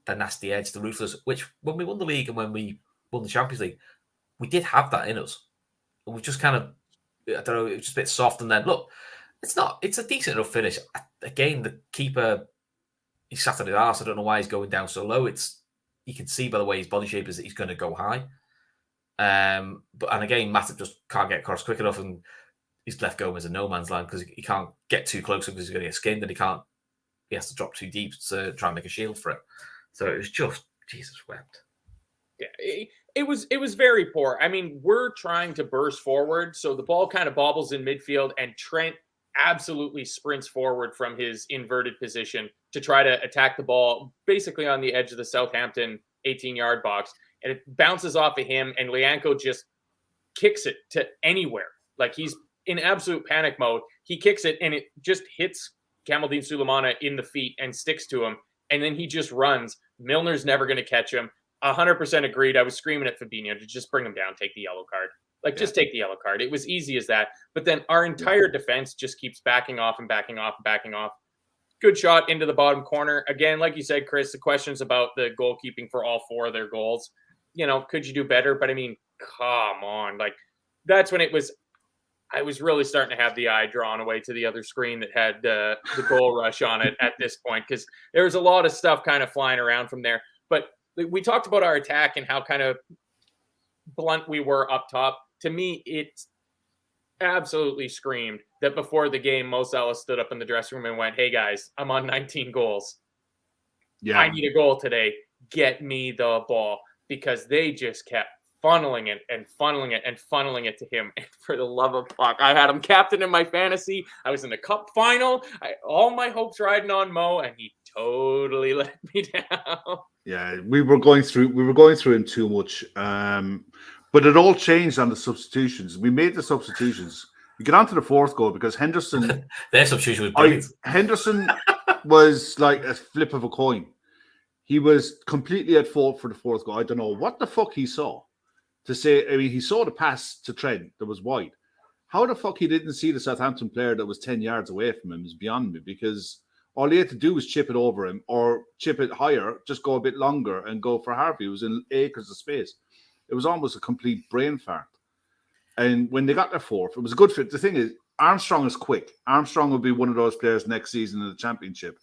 Speaker 3: the nasty edge, the ruthless, which when we won the league and when we won the Champions League, we did have that in us. And we just kind of, I don't know, it was just a bit soft. And then, look, it's a decent enough finish. Again, the keeper, he sat on his arse. I don't know why he's going down so low. You can see by the way his body shape is that he's going to go high. And again, Matip just can't get across quick enough, and he's left Gomez in no man's land because he can't get too close because he's going to get skinned, and he has to drop too deep to try and make a shield for it. So it was just, Jesus wept.
Speaker 2: Yeah, it was very poor. I mean, we're trying to burst forward, so the ball kind of bobbles in midfield, and Trent absolutely sprints forward from his inverted position to try to attack the ball basically on the edge of the Southampton 18-yard box. And it bounces off of him, and Lianco just kicks it to anywhere. Like, he's in absolute panic mode. He kicks it, and it just hits Kamaldeen Sulemana in the feet and sticks to him. And then he just runs. Milner's never going to catch him. 100% agreed. I was screaming at Fabinho to just bring him down, take the yellow card. Just take the yellow card. It was easy as that. But then our entire defense just keeps backing off and backing off and backing off. Good shot into the bottom corner. Again, like you said, Chris, the questions about the goalkeeping for all 4 of their goals. Could you do better? But I mean, come on. Like, that's when I was really starting to have the eye drawn away to the other screen that had the goal rush on it at this point, because there was a lot of stuff kind of flying around from there. But we talked about our attack and how kind of blunt we were up top. To me, it absolutely screamed that before the game, Mo Salah stood up in the dressing room and went, "Hey guys, I'm on 19 goals. Yeah, I need a goal today. Get me the ball," because they just kept funneling it and funneling it and funneling it to him. And for the love of fuck, I had him captain in my fantasy. I was in the cup final. All my hopes riding on Mo, and he totally let me down.
Speaker 4: Yeah, we were going through him too much. But it all changed on the substitutions. We made the substitutions. We get on to the 4th goal because Henderson.
Speaker 3: Their substitution was brilliant.
Speaker 4: Henderson was like a flip of a coin. He was completely at fault for the 4th goal. I don't know what the fuck he saw. He saw the pass to Trent that was wide. How the fuck he didn't see the Southampton player that was 10 yards away from him is beyond me, because all he had to do was chip it over him or chip it higher, just go a bit longer and go for Harvey. It was in acres of space. It was almost a complete brain fart. And when they got their 4th, it was a good fit. The thing is, Armstrong is quick. Armstrong will be one of those players next season in the Championship.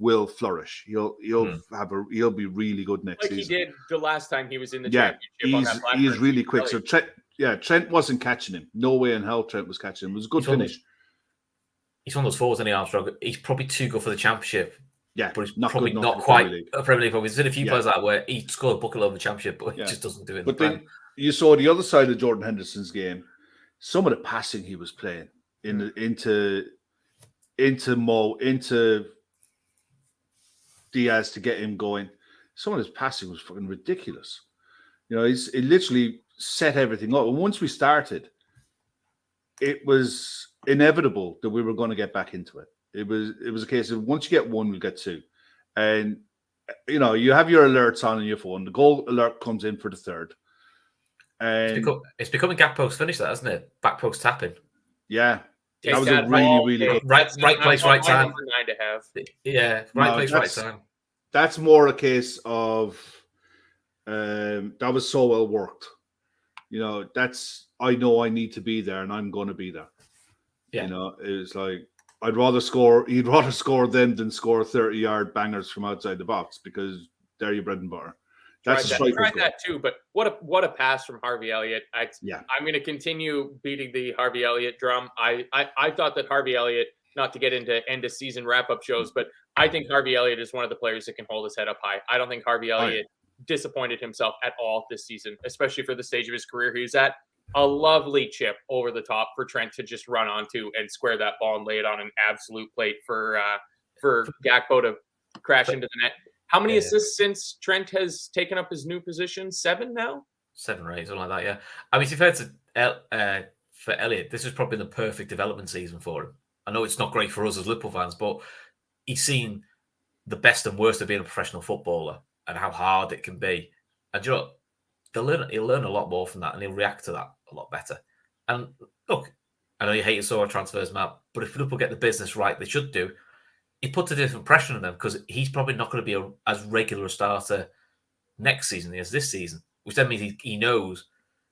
Speaker 4: Will flourish. He'll be really good next season. Like he
Speaker 2: did the last time he was in the Championship.
Speaker 4: He is really quick. So Trent wasn't catching him. No way in hell Trent was catching him. It was a good finish.
Speaker 3: He's one of those forwards in the Armstrong. He's probably too good for the Championship.
Speaker 4: Yeah,
Speaker 3: but he's probably not quite a Premier League. There's been a few players like that where he scored a bucket load of the Championship, but he just doesn't do it.
Speaker 4: But then you saw the other side of Jordan Henderson's game. Some of the passing he was playing into Mo, into Diaz to get him going. Some of his passing was fucking ridiculous. It literally set everything up. And once we started, it was inevitable that we were going to get back into it. It was a case of once you get 1, we'll get 2. And, you have your alerts on your phone. The goal alert comes in for the 3rd. And
Speaker 3: it's becoming gap post finish, that, isn't it? Back post tapping.
Speaker 4: Yeah. That was a really good.
Speaker 3: Right place, right time.
Speaker 2: To have.
Speaker 3: Yeah, place, right time.
Speaker 4: That's more a case of that was so well worked. I know I need to be there and I'm going to be there. Yeah. It's like he'd rather score them than score 30-yard bangers from outside the box, because they're your bread and butter. That's
Speaker 2: tried that too, but what a pass from Harvey Elliott. I'm going to continue beating the Harvey Elliott drum. I thought that Harvey Elliott, not to get into end of season wrap up shows, but I think Harvey Elliott is one of the players that can hold his head up high. I don't think Harvey Elliott disappointed himself at all this season, especially for the stage of his career he's at. A lovely chip over the top for Trent to just run onto and square that ball and lay it on an absolute plate for Gakpo to crash into the net. How many assists since Trent has taken up his new position? 7 now?
Speaker 3: 7 or 8, something like that, yeah. I mean, to be fair to for Elliott, this is probably the perfect development season for him. I know it's not great for us as Liverpool fans, but he's seen the best and worst of being a professional footballer and how hard it can be. And he'll learn a lot more from that, and he'll react to that a lot better. And look, I know you hate summer transfers, Matt, but if Liverpool get the business right, they should do. It puts a different pressure on them because he's probably not going to be as regular a starter next season as this season, which then means he knows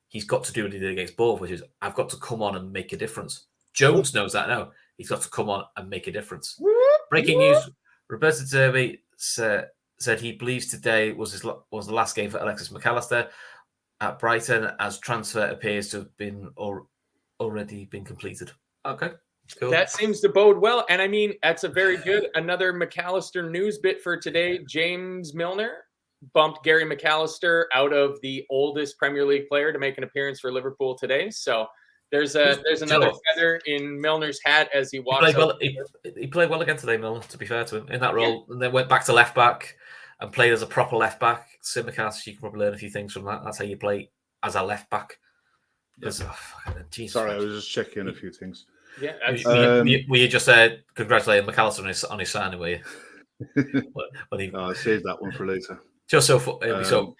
Speaker 3: he's got to do what he did against Bournemouth, which is I've got to come on and make a difference. Jones knows that now. He's got to come on and make a difference. Breaking news: Roberto Derby said he believes today was the last game for Alexis McAllister at Brighton, as transfer appears to have been already been completed. Okay, cool.
Speaker 2: That seems to bode well, and I mean that's a very good another McAllister news bit for today. James Milner bumped Gary McAllister out of the oldest Premier League player to make an appearance for Liverpool today. So there's another feather in Milner's hat as he walks.
Speaker 3: He played well again today, Milner, to be fair to him, in that role, and then went back to left back and played as a proper left back. Simicast, you can probably learn a few things from that. That's how you play as a left back.
Speaker 4: Sorry, I was just checking a few things.
Speaker 2: Yeah,
Speaker 3: were you just congratulating McAllister on his signing, were you?
Speaker 4: I saved that one for later.
Speaker 3: Just so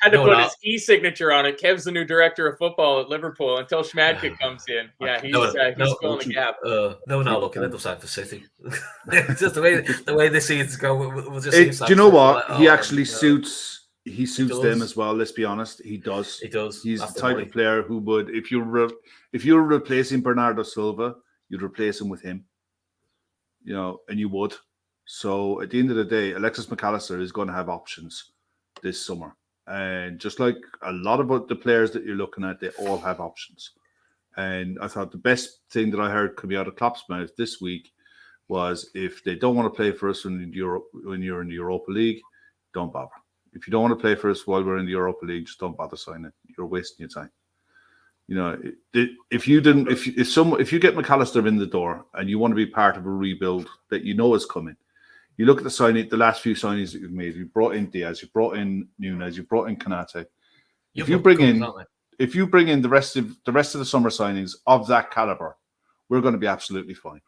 Speaker 2: had to put his e-signature on it. Kev's the new director of football at Liverpool until Schmadke comes in. Yeah, he's filling the gap.
Speaker 3: Looking at the side for City. Just the way this season's going, we'll just.
Speaker 4: Do you know what? He actually suits. He suits them as well. Let's be honest. He does.
Speaker 3: He does.
Speaker 4: He's the type of player who would, if you're replacing Bernardo Silva, you'd replace him with him. And you would. So at the end of the day, Alexis McAllister is going to have options this summer, and just like a lot of the players that you're looking at, they all have options. And I thought the best thing that I heard coming out of Klopp's mouth this week was, if they don't want to play for us when you're in the Europa League, don't bother. If you don't want to play for us while we're in the Europa League, just don't bother signing. You're wasting your time. If you get McAllister in the door and you want to be part of a rebuild that is coming, you look at the last few signings that you've made. You brought in Diaz, you brought in Nunez, you brought in Konate. If you bring in the rest of the summer signings of that caliber, we're going to be absolutely fine.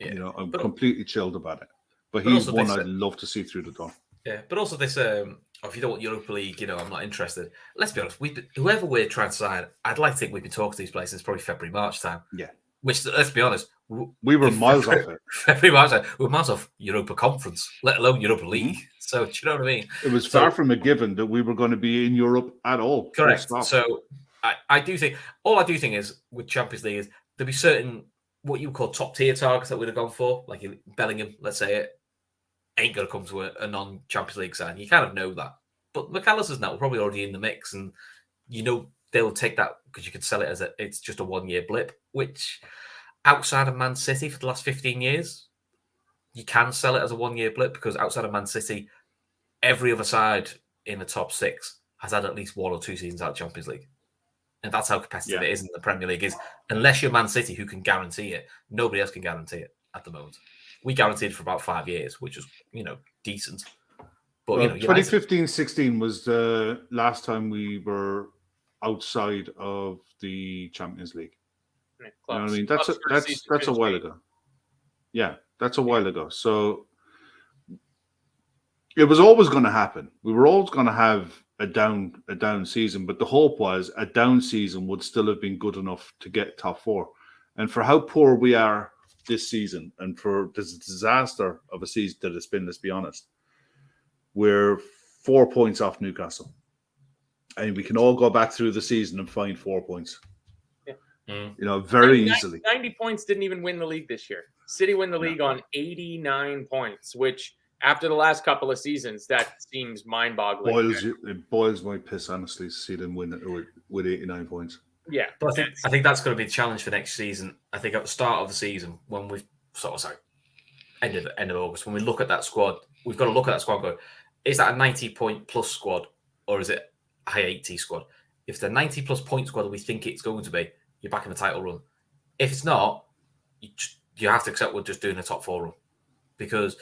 Speaker 4: Yeah. I'm completely chilled about it. But he's one I'd love to see through the door.
Speaker 3: Yeah, but also this, if you don't want Europa League, I'm not interested. Let's be honest, whoever we're trying to sign, I'd like to think we've been talking to these places since probably February, March time.
Speaker 4: Yeah.
Speaker 3: Which, let's be honest,
Speaker 4: we were miles off it.
Speaker 3: February, March time, we were miles off Europa Conference, let alone Europa League. So, do you know what I mean?
Speaker 4: It was far from a given that we were going to be in Europe at all.
Speaker 3: Correct. So, I do think is, with Champions League, is there'll be certain, what you would call top tier targets that we'd have gone for, like Bellingham, let's say it, ain't going to come to a non-Champions League side. You kind of know that. But McAllister's now probably already in the mix, and they'll take that because you could sell it as it's just a 1 year blip, which outside of Man City for the last 15 years, you can sell it as a 1 year blip, because outside of Man City, every other side in the top six has had at least 1 or 2 seasons out of Champions League. And that's how competitive it is in the Premier League. Is unless you're Man City, who can guarantee it, nobody else can guarantee it at the moment. We guaranteed for about 5 years, which was, decent. But
Speaker 4: 2015-16 was the last time we were outside of the Champions League. You know what I mean? That's a while ago. Yeah, that's a while ago. So it was always going to happen. We were always going to have a down season, but the hope was a down season would still have been good enough to get top 4. And for how poor we are this season, and for this disaster of a season that it's been, let's be honest, we're 4 points off Newcastle, and we can all go back through the season and find 4 points. Very easily.
Speaker 2: 90 points didn't even win the league this year. City win the league on 89 points, which after the last couple of seasons, that seems mind-boggling.
Speaker 4: It boils my piss, honestly, to see them win it with 89 points.
Speaker 2: Yeah,
Speaker 3: but I think that's going to be the challenge for next season. I think at the start of the season, when we've end of August, when we look at that squad, we've got to look at that squad and go, is that a 90-point plus squad, or is it a high 80 squad? If it's a 90-plus point squad that we think it's going to be, you're back in the title run. If it's not, you have to accept we're just doing a top 4 run. Because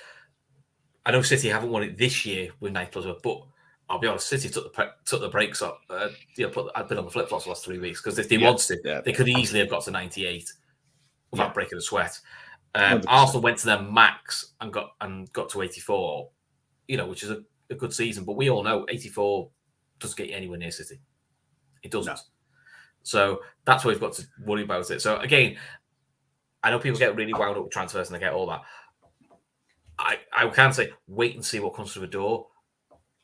Speaker 3: I know City haven't won it this year with 90-plus, but I'll be honest, City took the brakes up. I've been on the flip-flops the last 3 weeks, because if they wanted to, they could easily have got to 98 without breaking a sweat. Arsenal went to their max and got to 84, which is a good season. But we all know 84 doesn't get you anywhere near City. It doesn't.
Speaker 4: No.
Speaker 3: So that's what we've got to worry about it. So again, I know people get really wound up with transfers and they get all that. I can say wait and see what comes through the door.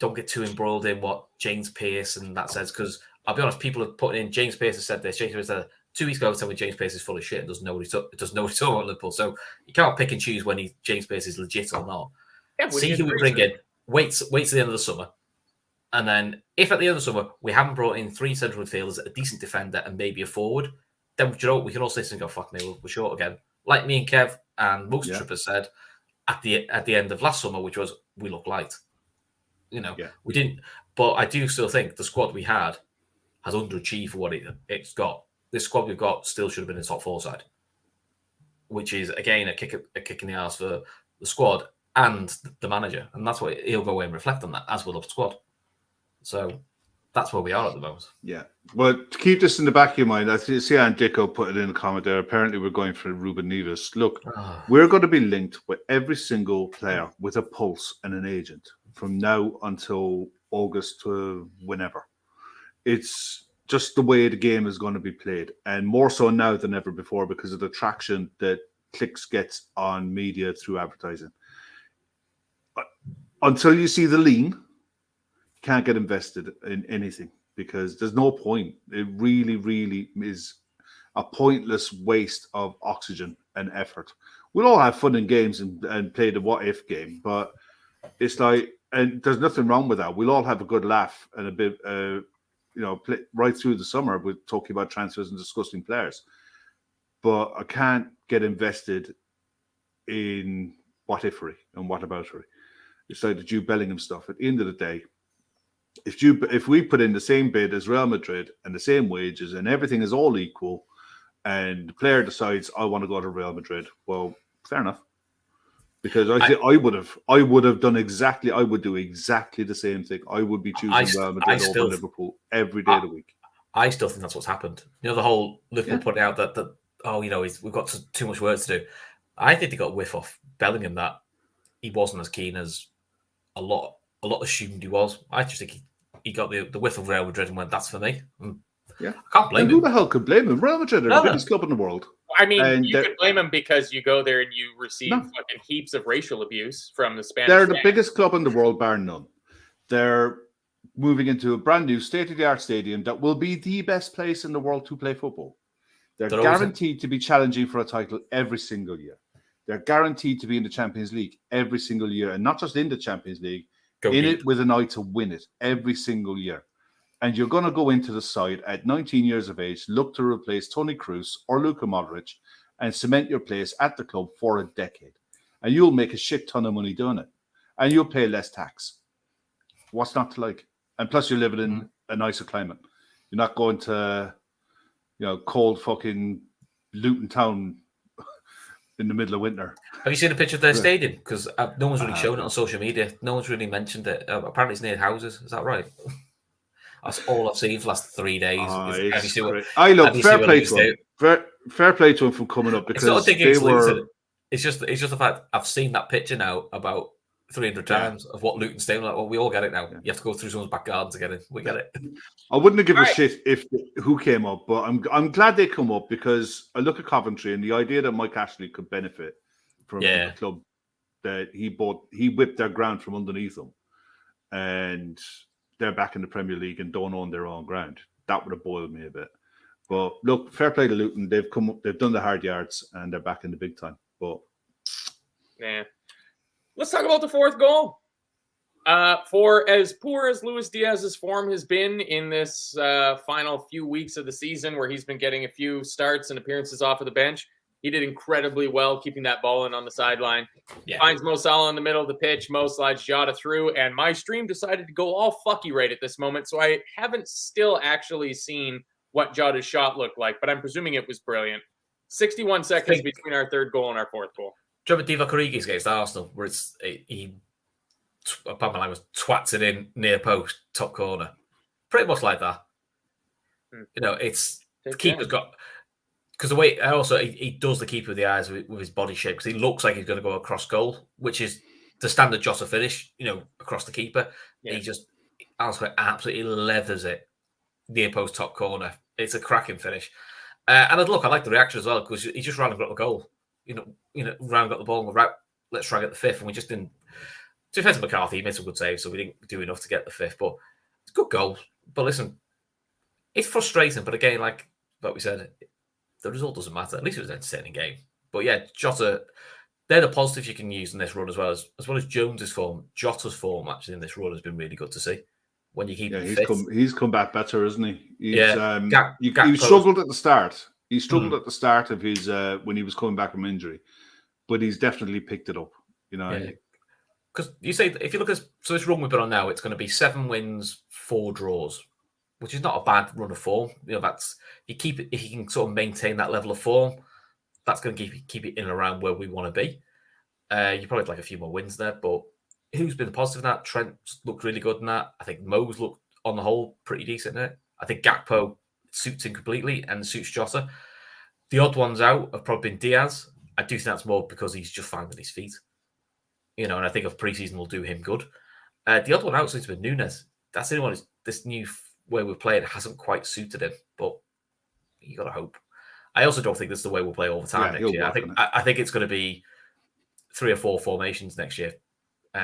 Speaker 3: Don't get too embroiled in what James Pearce and that says, because I'll be honest, people have put in James Pearce has said this. James Pearce said 2 weeks ago, telling me James Pearce is full of shit and doesn't know what he's talking about Liverpool. So you can't pick and choose when James Pearce is legit or not.
Speaker 2: Yeah,
Speaker 3: see who we bring in. Wait to the end of the summer. And then if at the end of the summer we haven't brought in 3 central midfielders, a decent defender, and maybe a forward, then we can all sit and go, fuck me, we're short again. Like me and Kev and most trippers said at the end of last summer, which was we look light. We didn't. But I do still think the squad we had has underachieved for what it's got. This squad we've got still should have been in the top 4 side, which is again a kick in the arse for the squad and the manager, and that's what he'll go away and reflect on that as will the squad. So that's where we are at the moment.
Speaker 4: Yeah. Well, to keep this in the back of your mind, I see Ann Dicko put it in the comment there. Apparently, we're going for Ruben Neves. Look, we're going to be linked with every single player with a pulse and an agent from now until August to whenever. It's just the way the game is going to be played, and more so now than ever before because of the traction that Clicks gets on media through advertising. Until you see the lean, can't get invested in anything because there's no point. It really, really is a pointless waste of oxygen and effort. We'll all have fun in games and play the what if game, but it's like, and there's nothing wrong with that. We'll all have a good laugh and a bit, play, right through the summer with talking about transfers and discussing players. But I can't get invested in what ifery and what aboutery. It's like the Jude Bellingham stuff. At the end of the day, if we put in the same bid as Real Madrid and the same wages and everything is all equal, and the player decides I want to go to Real Madrid, well, fair enough. Because I would have done exactly. I would do exactly the same thing. I would be choosing Real Madrid over Liverpool every day of the week.
Speaker 3: I still think that's what's happened. The whole Liverpool putting out that we've got too much work to do. I think they got a whiff off Bellingham that he wasn't as keen as a lot assumed he was. I just think he got the whiff of Real Madrid and went, that's for me.
Speaker 4: Yeah.
Speaker 3: I can't blame him.
Speaker 4: Who the hell could blame him? Real Madrid are the biggest club in the world.
Speaker 2: I mean, you could blame him because you go there and you receive fucking heaps of racial abuse from the Spanish
Speaker 4: They're the
Speaker 2: fans.
Speaker 4: biggest club in the world, bar none. They're moving into a brand new state-of-the-art stadium that will be the best place in the world to play football. They're guaranteed to be challenging for a title every single year. They're guaranteed to be in the Champions League every single year, and not just in the Champions League, it with an eye to win it every single year. And you're going to go into the side at 19 years of age, look to replace Toni Kroos or Luka Modric and cement your place at the club for a decade. And you'll make a shit ton of money doing it. And you'll pay less tax. What's not to like? And plus you're living in a nicer climate. You're not going to, cold fucking Luton Town in the middle of winter.
Speaker 3: Have you seen a picture of their stadium? Because no one's really shown it on social media. No one's really mentioned it. Apparently it's near houses. Is that right? That's all I've seen for the last 3 days.
Speaker 4: Fair play to him. Fair play to him for coming up because
Speaker 3: it's just the fact I've seen that picture now about 300 times of what Luton Stadium. Like, well, we all get it now. Yeah. You have to go through someone's back garden to get in. We get it.
Speaker 4: I wouldn't have given a shit if who came up, but I'm glad they come up because I look at Coventry and the idea that Mike Ashley could benefit from the club that he whipped their ground from underneath them, and they're back in the Premier League and don't own their own ground. That would have boiled me a bit. But look, fair play to Luton. They've come up, they've done the hard yards, and they're back in the big time. But
Speaker 2: let's talk about the fourth goal. For as poor as Luis Diaz's form has been in this final few weeks of the season, where he's been getting a few starts and appearances off of the bench, he did incredibly well keeping that ball in on the sideline. Yeah. Finds Mo Salah in the middle of the pitch. Mo slides Jota through, and my stream decided to go all fucky right at this moment, so I haven't still actually seen what Jota's shot looked like, but I'm presuming it was brilliant. 61 seconds between our third goal and our fourth goal.
Speaker 3: Do you remember Divock Origi's against Arsenal, where he twats it in near post, top corner? Pretty much like that. It's the keeper's got... Because the way also he does the keeper with the eyes with his body shape, because he looks like he's going to go across goal, which is the standard Jota finish, across the keeper. Yeah. Alan absolutely leathers it near post top corner. It's a cracking finish. And I like the reaction as well because he just ran and got the goal. Ran and got the ball and went, right, let's try and get the fifth. And we just didn't. Defense McCarthy, he made some good saves, so we didn't do enough to get the fifth. But it's a good goal. But listen, it's frustrating. But again, like we said, the result doesn't matter. At least it was an entertaining game. But yeah, Jota, they're the positives you can use in this run as well as Jones's form. Jota's form actually in this run has been really good to see. When you keep him fit.
Speaker 4: He's come back better, isn't he? He
Speaker 3: struggled
Speaker 4: at the start. He struggled at the start of his when he was coming back from injury, but he's definitely picked it up.
Speaker 3: Because you say if you look at this run we've been on now, it's going to be 7 wins, 4 draws, which is not a bad run of form. That's you keep it if you can sort of maintain that level of form. That's going to keep it in and around where we want to be. You probably like a few more wins there, but who's been positive in that? Trent looked really good in that. I think Mo's looked on the whole pretty decent in it. I think Gakpo suits him completely and suits Jota. The odd ones out have probably been Diaz. I do think that's more because he's just finding his feet. And I think of pre-season will do him good. The odd one out seems to be Nunes. That's the only one. This new way we're playing hasn't quite suited him, but you got to hope. I also don't think that's the way we'll play all the time next year. I think it's going to be 3 or 4 formations next year,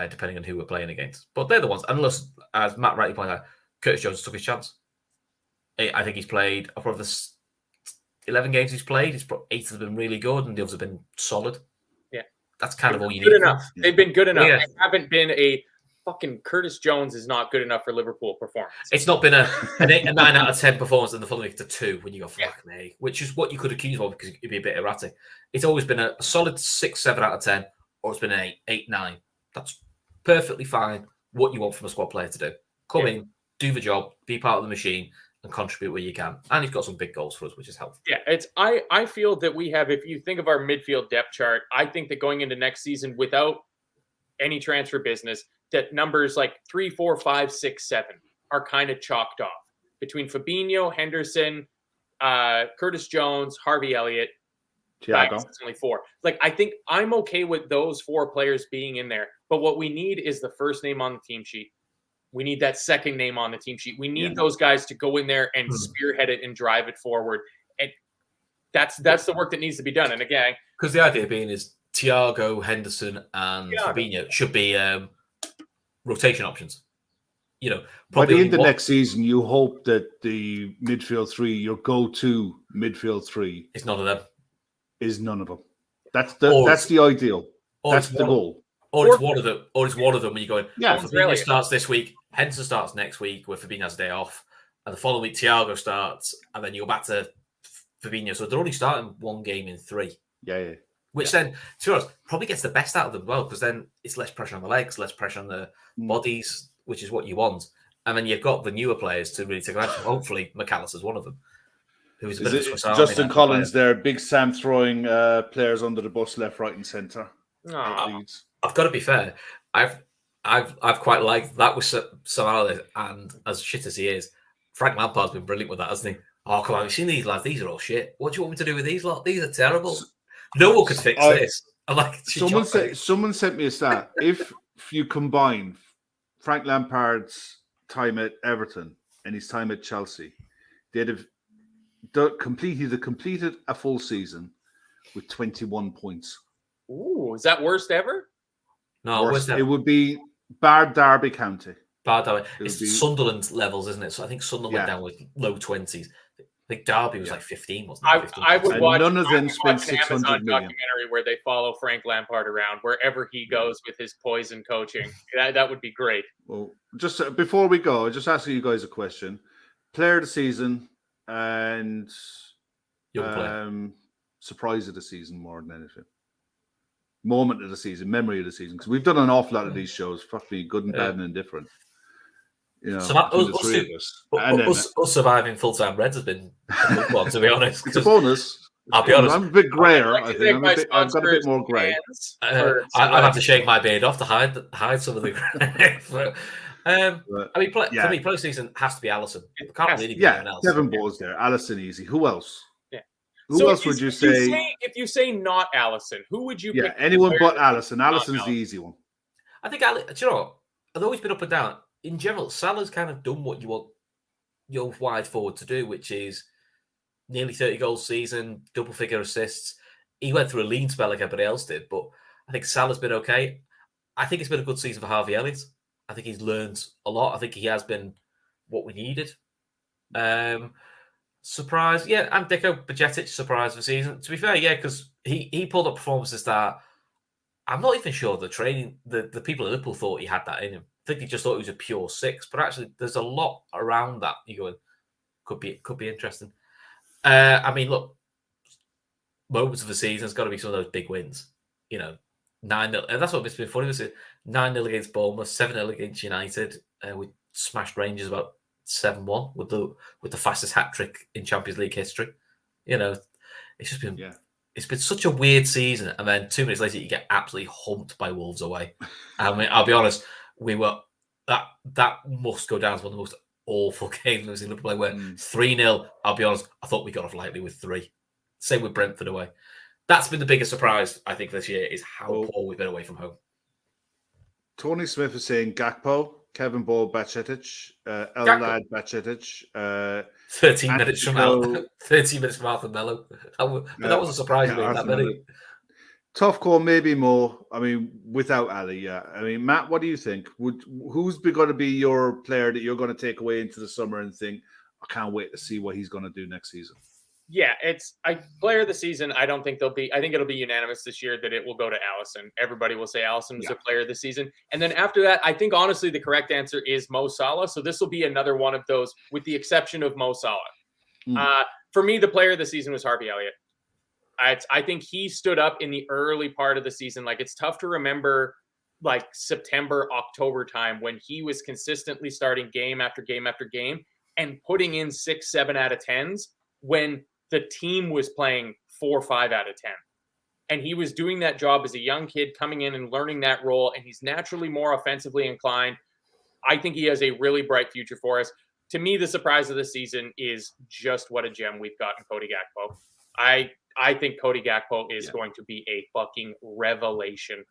Speaker 3: depending on who we're playing against. But they're the ones. Unless, as Matt rightly pointed out, Curtis Jones took his chance. I think he's played, probably the 11 games he's played, 8 have been really good and the others have been solid.
Speaker 2: Yeah.
Speaker 3: That's kind of all you need.
Speaker 2: Good enough. Yeah. They've been good enough.
Speaker 3: Yeah.
Speaker 2: They haven't been a fucking Curtis Jones is not good enough for Liverpool performance.
Speaker 3: It's not been a 9 out of 10 performance and the following week to 2 when you go, fuck me, which is what you could accuse of because it'd be a bit erratic. It's always been a solid 6, 7 out of 10 or it's been an 8, 9. That's perfectly fine. What you want from a squad player to do. Come in, do the job, be part of the machine and contribute where you can. And he's got some big goals for us, which is helpful.
Speaker 2: Yeah, I feel that we have, if you think of our midfield depth chart, I think that going into next season without any transfer business, that numbers like 3, 4, 5, 6, 7 are kind of chalked off. Between Fabinho, Henderson, Curtis Jones, Harvey Elliott,
Speaker 4: Thiago.
Speaker 2: It's only 4. Like, I think I'm okay with those 4 players being in there. But what we need is the first name on the team sheet. We need that second name on the team sheet. We need those guys to go in there and spearhead it and drive it forward. And that's the work that needs to be done. And again,
Speaker 3: because the idea being is Thiago, Henderson, and Fabinho should be rotation options.
Speaker 4: By the end of next season, you hope that the midfield 3, your go-to midfield 3,
Speaker 3: is none of them.
Speaker 4: Is none of them. That's the ideal. That's the goal.
Speaker 3: Or it's one of them. Or it's one of them when you're going, Fabinho starts this week, Henderson starts next week where Fabinho has a day off, and the following week Thiago starts, and then you go back to Fabinho. So they're only starting 1 game in 3.
Speaker 4: Yeah.
Speaker 3: Which then, to be honest, probably gets the best out of them as well, because then it's less pressure on the legs, less pressure on the bodies, which is what you want. And then you've got the newer players to really take advantage of. Hopefully, McAllister's one of them. Who's a bit of a Swiss Army
Speaker 4: Justin Collins there, Big Sam throwing players under the bus, left, right, and centre.
Speaker 3: I've got to be fair. I've quite liked that with Sam Allardyce, and as shit as he is, Frank Lampard's been brilliant with that, hasn't he? Oh, come on, you've seen these lads? These are all shit. What do you want me to do with these lot? These are terrible. No one could fix this. I'm like,
Speaker 4: someone sent me a stat. If you combine Frank Lampard's time at Everton and his time at Chelsea, they'd have completed a full season with 21 points.
Speaker 2: Ooh, is that worst ever?
Speaker 3: No,
Speaker 4: it would be bar Derby County.
Speaker 3: Bar Derby. It's Sunderland levels, isn't it? So I think Sunderland went down with low 20s. I think Derby was like 15, wasn't it?
Speaker 2: I would watch.
Speaker 4: None of them spent 600 million.
Speaker 2: Documentary where they follow Frank Lampard around wherever he goes with his poison coaching. That would be great.
Speaker 4: Well, just before we go, just asking you guys a question: player of the season and surprise of the season more than anything. Moment of the season, memory of the season, because we've done an awful lot of these shows, probably good and bad and indifferent.
Speaker 3: Us surviving full-time Reds has been a good one, to be honest.
Speaker 4: It's a bonus.
Speaker 3: I'll be honest.
Speaker 4: I'm a bit grayer. I think I've got a bit more grey.
Speaker 3: I'd have to shake my beard off to hide some of the grey. For me, player season has to be Alisson. It can't really be anyone else.
Speaker 4: Kevin Ball's there. Alisson easy. Who else? Who else would you say?
Speaker 2: If you say not Alisson, who would you pick?
Speaker 4: Yeah, anyone but Alisson. Alisson's the easy one.
Speaker 3: I think, do you know what? I've always been up and down. in general, Salah's kind of done what you want your wide forward to do, which is nearly 30 goals season, double figure assists. He went through a lean spell like everybody else did, but I think Salah's been okay. I think it's been a good season for Harvey Elliott. I think he's learned a lot. I think he has been what we needed. Surprise, yeah, and Deko Bajcetic surprised the season. To be fair, yeah, because he pulled up performances that I'm not even sure the people at Liverpool thought he had that in him. I think they just thought he was a pure six, but actually there's a lot around that. You go, could be interesting. I mean, look, moments of the season has got to be some of those big wins. 9-0, and that's what it's been funny. Was it 9-0 against Bournemouth, 7-0 against United? We smashed Rangers about 7-1 with the fastest hat trick in Champions League history. It's just been it's been such a weird season, and then 2 minutes later you get absolutely humped by Wolves away. I mean, I'll be honest, we were that must go down as one of the most awful games we've seen Liverpool play. Where 3-0, I'll be honest, I thought we got off lightly with 3. Same with Brentford away. That's been the biggest surprise, I think, this year is how poor we've been away from home.
Speaker 4: Tony Smith is saying Gakpo, Kevin Ball, Bajcetic, Elad Bajcetic.
Speaker 3: 13 minutes from Al. 13 minutes from Arthur Mello. But that wasn't surprising. That many.
Speaker 4: Tough call, maybe more. I mean, without Ali, yeah. I mean, Matt, what do you think? Who's going to be your player that you're going to take away into the summer and think, I can't wait to see what he's going to do next season?
Speaker 2: Yeah, player of the season. I don't think I think it'll be unanimous this year that it will go to Alisson. Everybody will say Alisson was a player of the season. And then after that, I think honestly the correct answer is Mo Salah. So this will be another one of those, with the exception of Mo Salah. For me, the player of the season was Harvey Elliott. I think he stood up in the early part of the season. Like, it's tough to remember like September, October time when he was consistently starting game after game after game and putting in 6, 7 out of 10s when the team was playing 4 or 5 out of 10. And he was doing that job as a young kid coming in and learning that role. And he's naturally more offensively inclined. I think he has a really bright future for us. To me, the surprise of the season is just what a gem we've got in Cody Gakpo. I think Cody Gakpo is going to be a fucking revelation.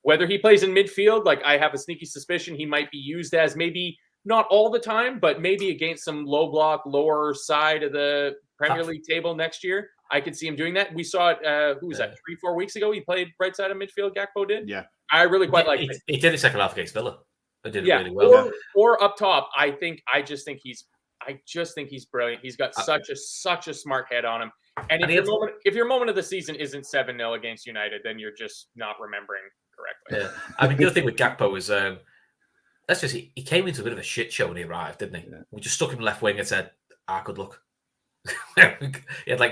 Speaker 2: Whether he plays in midfield, like I have a sneaky suspicion he might be used as, maybe not all the time, but maybe against some low block, lower side of the Premier League table next year. I could see him doing that. We saw it, who was that, 3-4 weeks ago? He played right side of midfield, Gakpo did?
Speaker 4: Yeah.
Speaker 2: I really quite like it.
Speaker 3: He did the second half against Villa. He did it really well.
Speaker 2: Or up top, I just think he's brilliant. He's got such a smart head on him. And if your moment of the season isn't 7-0 against United, then you're just not remembering correctly.
Speaker 3: Yeah. I mean, the other thing with Gakpo is he came into a bit of a shit show when he arrived, didn't he? Yeah. We just stuck him left wing and said, good luck.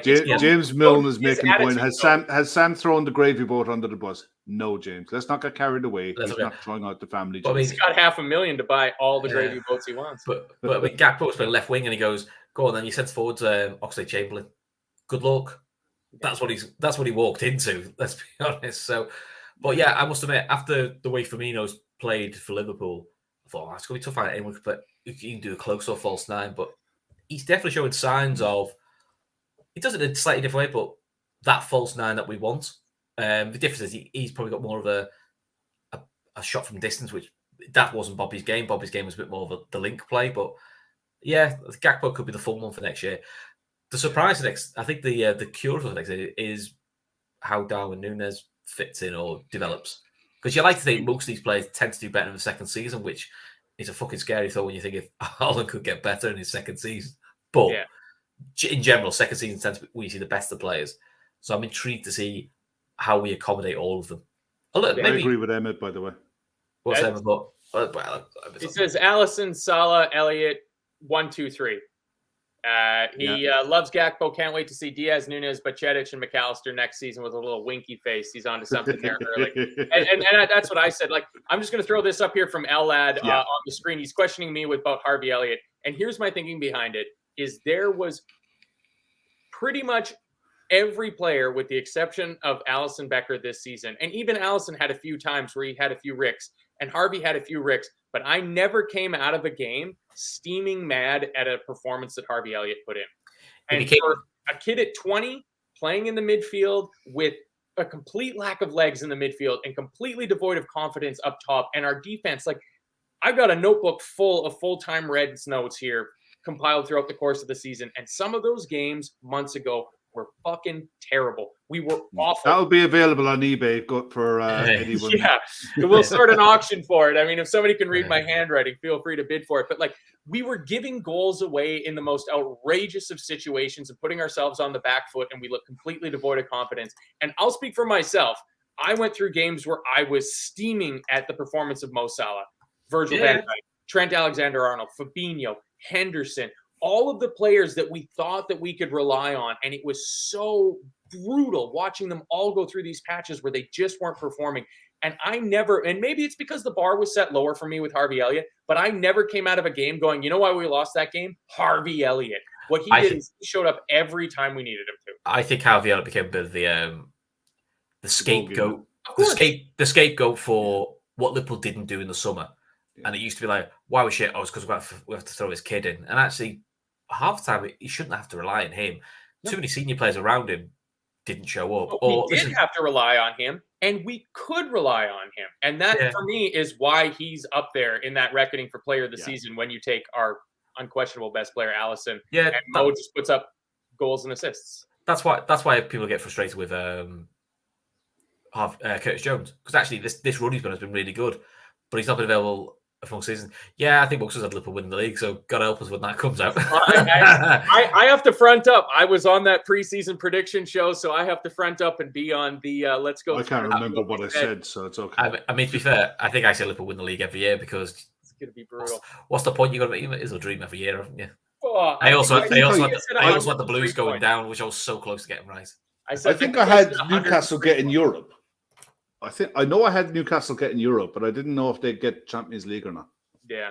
Speaker 4: James Milne is making a point. Has Sam thrown the gravy boat under the bus? No, James. Let's not get carried away. He's not throwing out the family.
Speaker 2: Well, he's got $500,000 to buy all the gravy boats he wants.
Speaker 3: But I mean, Gakpo's playing left wing and he goes, go on then. You sent forward Oxlade-Chamberlain. Good luck. That's what he walked into. Let's be honest. So, but yeah, I must admit, after the way Firmino's played for Liverpool, I thought it's going to be tough. Anyone can do a close or false 9, but he's definitely showing signs of. He does it in a slightly different way, but that false 9 that we want. The difference is he's probably got more of a shot from distance, which that wasn't Bobby's game. Bobby's game was a bit more of the link play, but yeah, Gakpo could be the full one for next year. The surprise next, I think the cure for next year is how Darwin Núñez fits in or develops. Because you like to think most of these players tend to do better in the second season, which is a fucking scary thought when you think if Haaland could get better in his second season. But in general, second season tends to be where you see the best of players. So I'm intrigued to see how we accommodate all of them.
Speaker 4: I agree with Emmett, by the way.
Speaker 3: What's Emmett?
Speaker 2: He says Alisson, Salah, Elliott, 1, 2, 3. He loves Gakpo. Can't wait to see Diaz, Núñez, Bajcetic, and McAllister next season with a little winky face. He's onto something there early. And that's what I said. Like, I'm just going to throw this up here from Elad on the screen. He's questioning me about Harvey Elliott. And here's my thinking behind it, is there was pretty much every player, with the exception of Alisson Becker this season, and even Alisson had a few times where he had a few ricks, and Harvey had a few ricks, but I never came out of a game steaming mad at a performance that Harvey Elliott put in. And for a kid at 20 playing in the midfield with a complete lack of legs in the midfield and completely devoid of confidence up top, and our defense, like, I've got a notebook full of full-time Reds notes here compiled throughout the course of the season. And some of those games months ago were fucking terrible. We were awful.
Speaker 4: That will be available on eBay for anyone.
Speaker 2: Yeah, we'll start an auction for it. I mean, if somebody can read my handwriting, feel free to bid for it. But like, we were giving goals away in the most outrageous of situations and putting ourselves on the back foot, and we looked completely devoid of confidence. And I'll speak for myself. I went through games where I was steaming at the performance of Mo Salah, Virgil van Dijk, Trent Alexander-Arnold, Fabinho, Henderson, all of the players that we thought that we could rely on. And it was so brutal watching them all go through these patches where they just weren't performing. And I never, and maybe it's because the bar was set lower for me with Harvey Elliott, but I never came out of a game going, you know why we lost that game? Harvey Elliott. What he did is he showed up every time we needed him to.
Speaker 3: I think Harvey Elliott became a bit of the scapegoat. The scapegoat for what Liverpool didn't do in the summer. Yeah. And it used to be like, why was shit? Oh, it's because we have to throw his kid in. And actually, half the time, he shouldn't have to rely on him. No. Too many senior players around him didn't show up.
Speaker 2: We did have to rely on him, and we could rely on him. And that, for me, is why he's up there in that reckoning for player of the season when you take our unquestionable best player, Alisson, and Mo just puts up goals and assists.
Speaker 3: That's why people get frustrated with Curtis Jones. Because actually, this run he's been has been really good, but he's not been available a full season. Yeah, I think Bucks had Liverpool winning the league, so God help us when that comes out.
Speaker 2: I have to front up. I was on that preseason prediction show, so I have to front up and be on the let's go.
Speaker 4: I can't remember what I said, so it's okay.
Speaker 3: I mean, to be fair, I think I say Liverpool win the league every year because
Speaker 2: it's going to be brutal.
Speaker 3: What's the point? You've got to make a dream every year, haven't you?
Speaker 2: Oh,
Speaker 3: I also want the Blues going down, which I was so close to getting right.
Speaker 4: I think I had Newcastle getting Europe. I know I had Newcastle getting Europe, but I didn't know if they'd get Champions League or not.
Speaker 2: Yeah.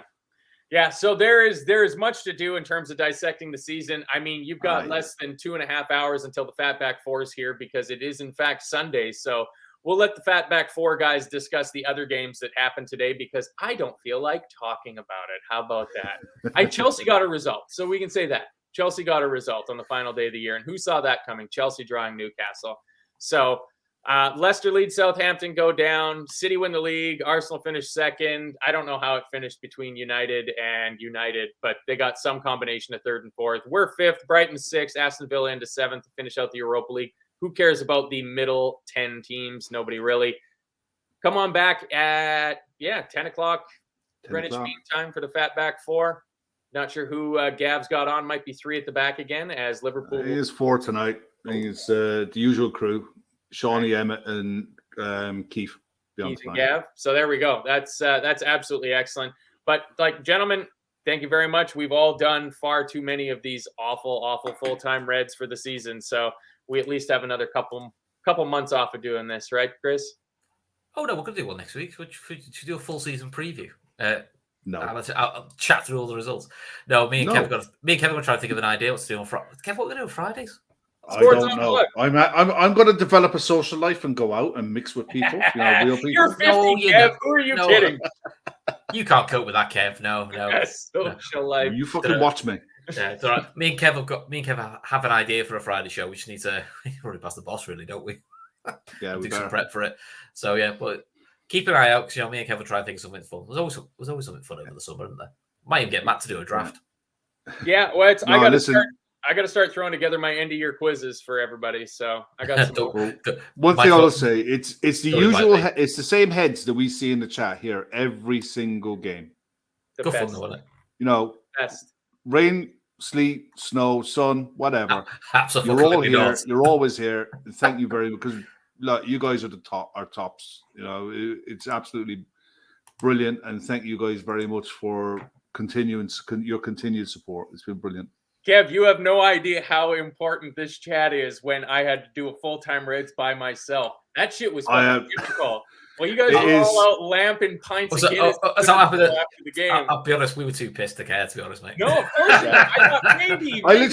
Speaker 2: So there is much to do in terms of dissecting the season. I mean, you've got less than 2.5 hours until the Fatback Four is here because it is in fact Sunday. So we'll let the Fatback Four guys discuss the other games that happened today because I don't feel like talking about it. How about that? Chelsea got a result, so we can say that Chelsea got a result on the final day of the year, and who saw that coming? Chelsea drawing Newcastle. So. Leicester lead Southampton, go down. City win the league. Arsenal finished second. I don't know how it finished between United, but they got some combination of third and fourth. We're fifth. Brighton sixth. Aston Villa into seventh to finish out the Europa League. Who cares about the middle 10 teams? Nobody really. Come on back at 10 o'clock Greenwich Mean Time for the Fatback Four. Not sure who Gav's got on. Might be 3 at the back again as Liverpool.
Speaker 4: It is 4 tonight. I think it's the usual crew. Shawnee, Emmett, and Keith
Speaker 2: and Gav. So there we go. That's absolutely excellent. But gentlemen, thank you very much. We've all done far too many of these awful full-time Reds for the season. So we at least have another couple months off of doing this, right, Chris?
Speaker 3: Oh no, we're gonna do one next week. Should do a full season preview.
Speaker 4: No,
Speaker 3: I'll chat through all the results. No, me and Kevin are trying to think of an idea what to do on Friday. Kev, what are we doing on Fridays?
Speaker 4: I don't know. I'm going to develop a social life and go out and mix with people. Real people.
Speaker 2: You're 50, Kev. Who are you kidding?
Speaker 3: You can't cope with that, Kev. No.
Speaker 2: Social life.
Speaker 4: You fucking watch me.
Speaker 3: Yeah, it's all right. Me and Kev have an idea for a Friday show. We just need to run it past the boss, really, don't we?
Speaker 4: Yeah, we
Speaker 3: do some prep for it. So yeah, but keep an eye out because me and Kev will try and think of something fun. There's always something fun over the summer, isn't there? Might even get Matt to do a draft.
Speaker 2: Yeah, well, I got to start throwing together my end of year quizzes for everybody. So I got some.
Speaker 4: One thing I'll say, it's the usual. It's the same heads that we see in the chat here every single game.
Speaker 3: Good fun, though, isn't
Speaker 2: it? Best.
Speaker 4: Rain, sleet, snow, sun, whatever.
Speaker 3: Absolutely,
Speaker 4: you're all here. You're always here. Thank you very much because you guys are tops. It's absolutely brilliant, and thank you guys very much for your continued support. It's been brilliant.
Speaker 2: Kev, you have no idea how important this chat is when I had to do a full-time Reds by myself. That shit was fucking difficult. Well, you guys were all out lamping pints of Guinness after the game.
Speaker 3: I'll be honest, we were too pissed to care, to be honest, mate.
Speaker 2: No, of course not. I thought maybe
Speaker 4: I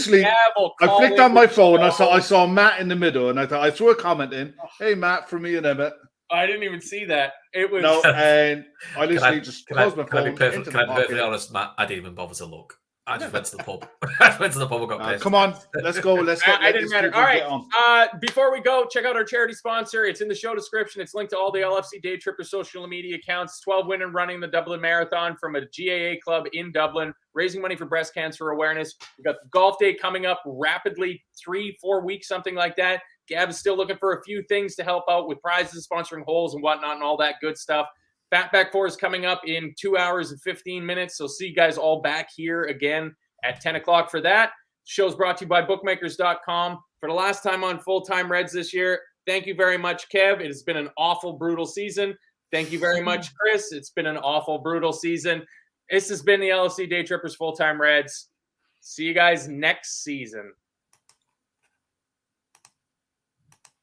Speaker 4: flicked on my phone. I saw Matt in the middle, and I threw a comment in. Hey, Matt, from me and Emmett.
Speaker 2: I didn't even see that. It was
Speaker 4: and I literally just closed my phone.
Speaker 3: Can I be perfectly honest, Matt? I didn't even bother to look. I just went to the pub. I went to the pub and got pissed.
Speaker 4: Come on, let's go. Let's go.
Speaker 2: I didn't matter. All right. Before we go, check out our charity sponsor. It's in the show description. It's linked to all the LFC Daytrippers social media accounts. 12 women running the Dublin Marathon from a GAA club in Dublin, raising money for breast cancer awareness. We've got the golf day coming up rapidly, 3-4 weeks, something like that. Gab is still looking for a few things to help out with prizes, sponsoring holes and whatnot and all that good stuff. Fatback 4 is coming up in 2 hours and 15 minutes. So see you guys all back here again at 10 o'clock for that. The show's brought to you by bookmakers.com. For the last time on Full-Time Reds this year, thank you very much, Kev. It has been an awful, brutal season. Thank you very much, Chris. It's been an awful, brutal season. This has been the LFC Daytrippers Full-Time Reds. See you guys next season.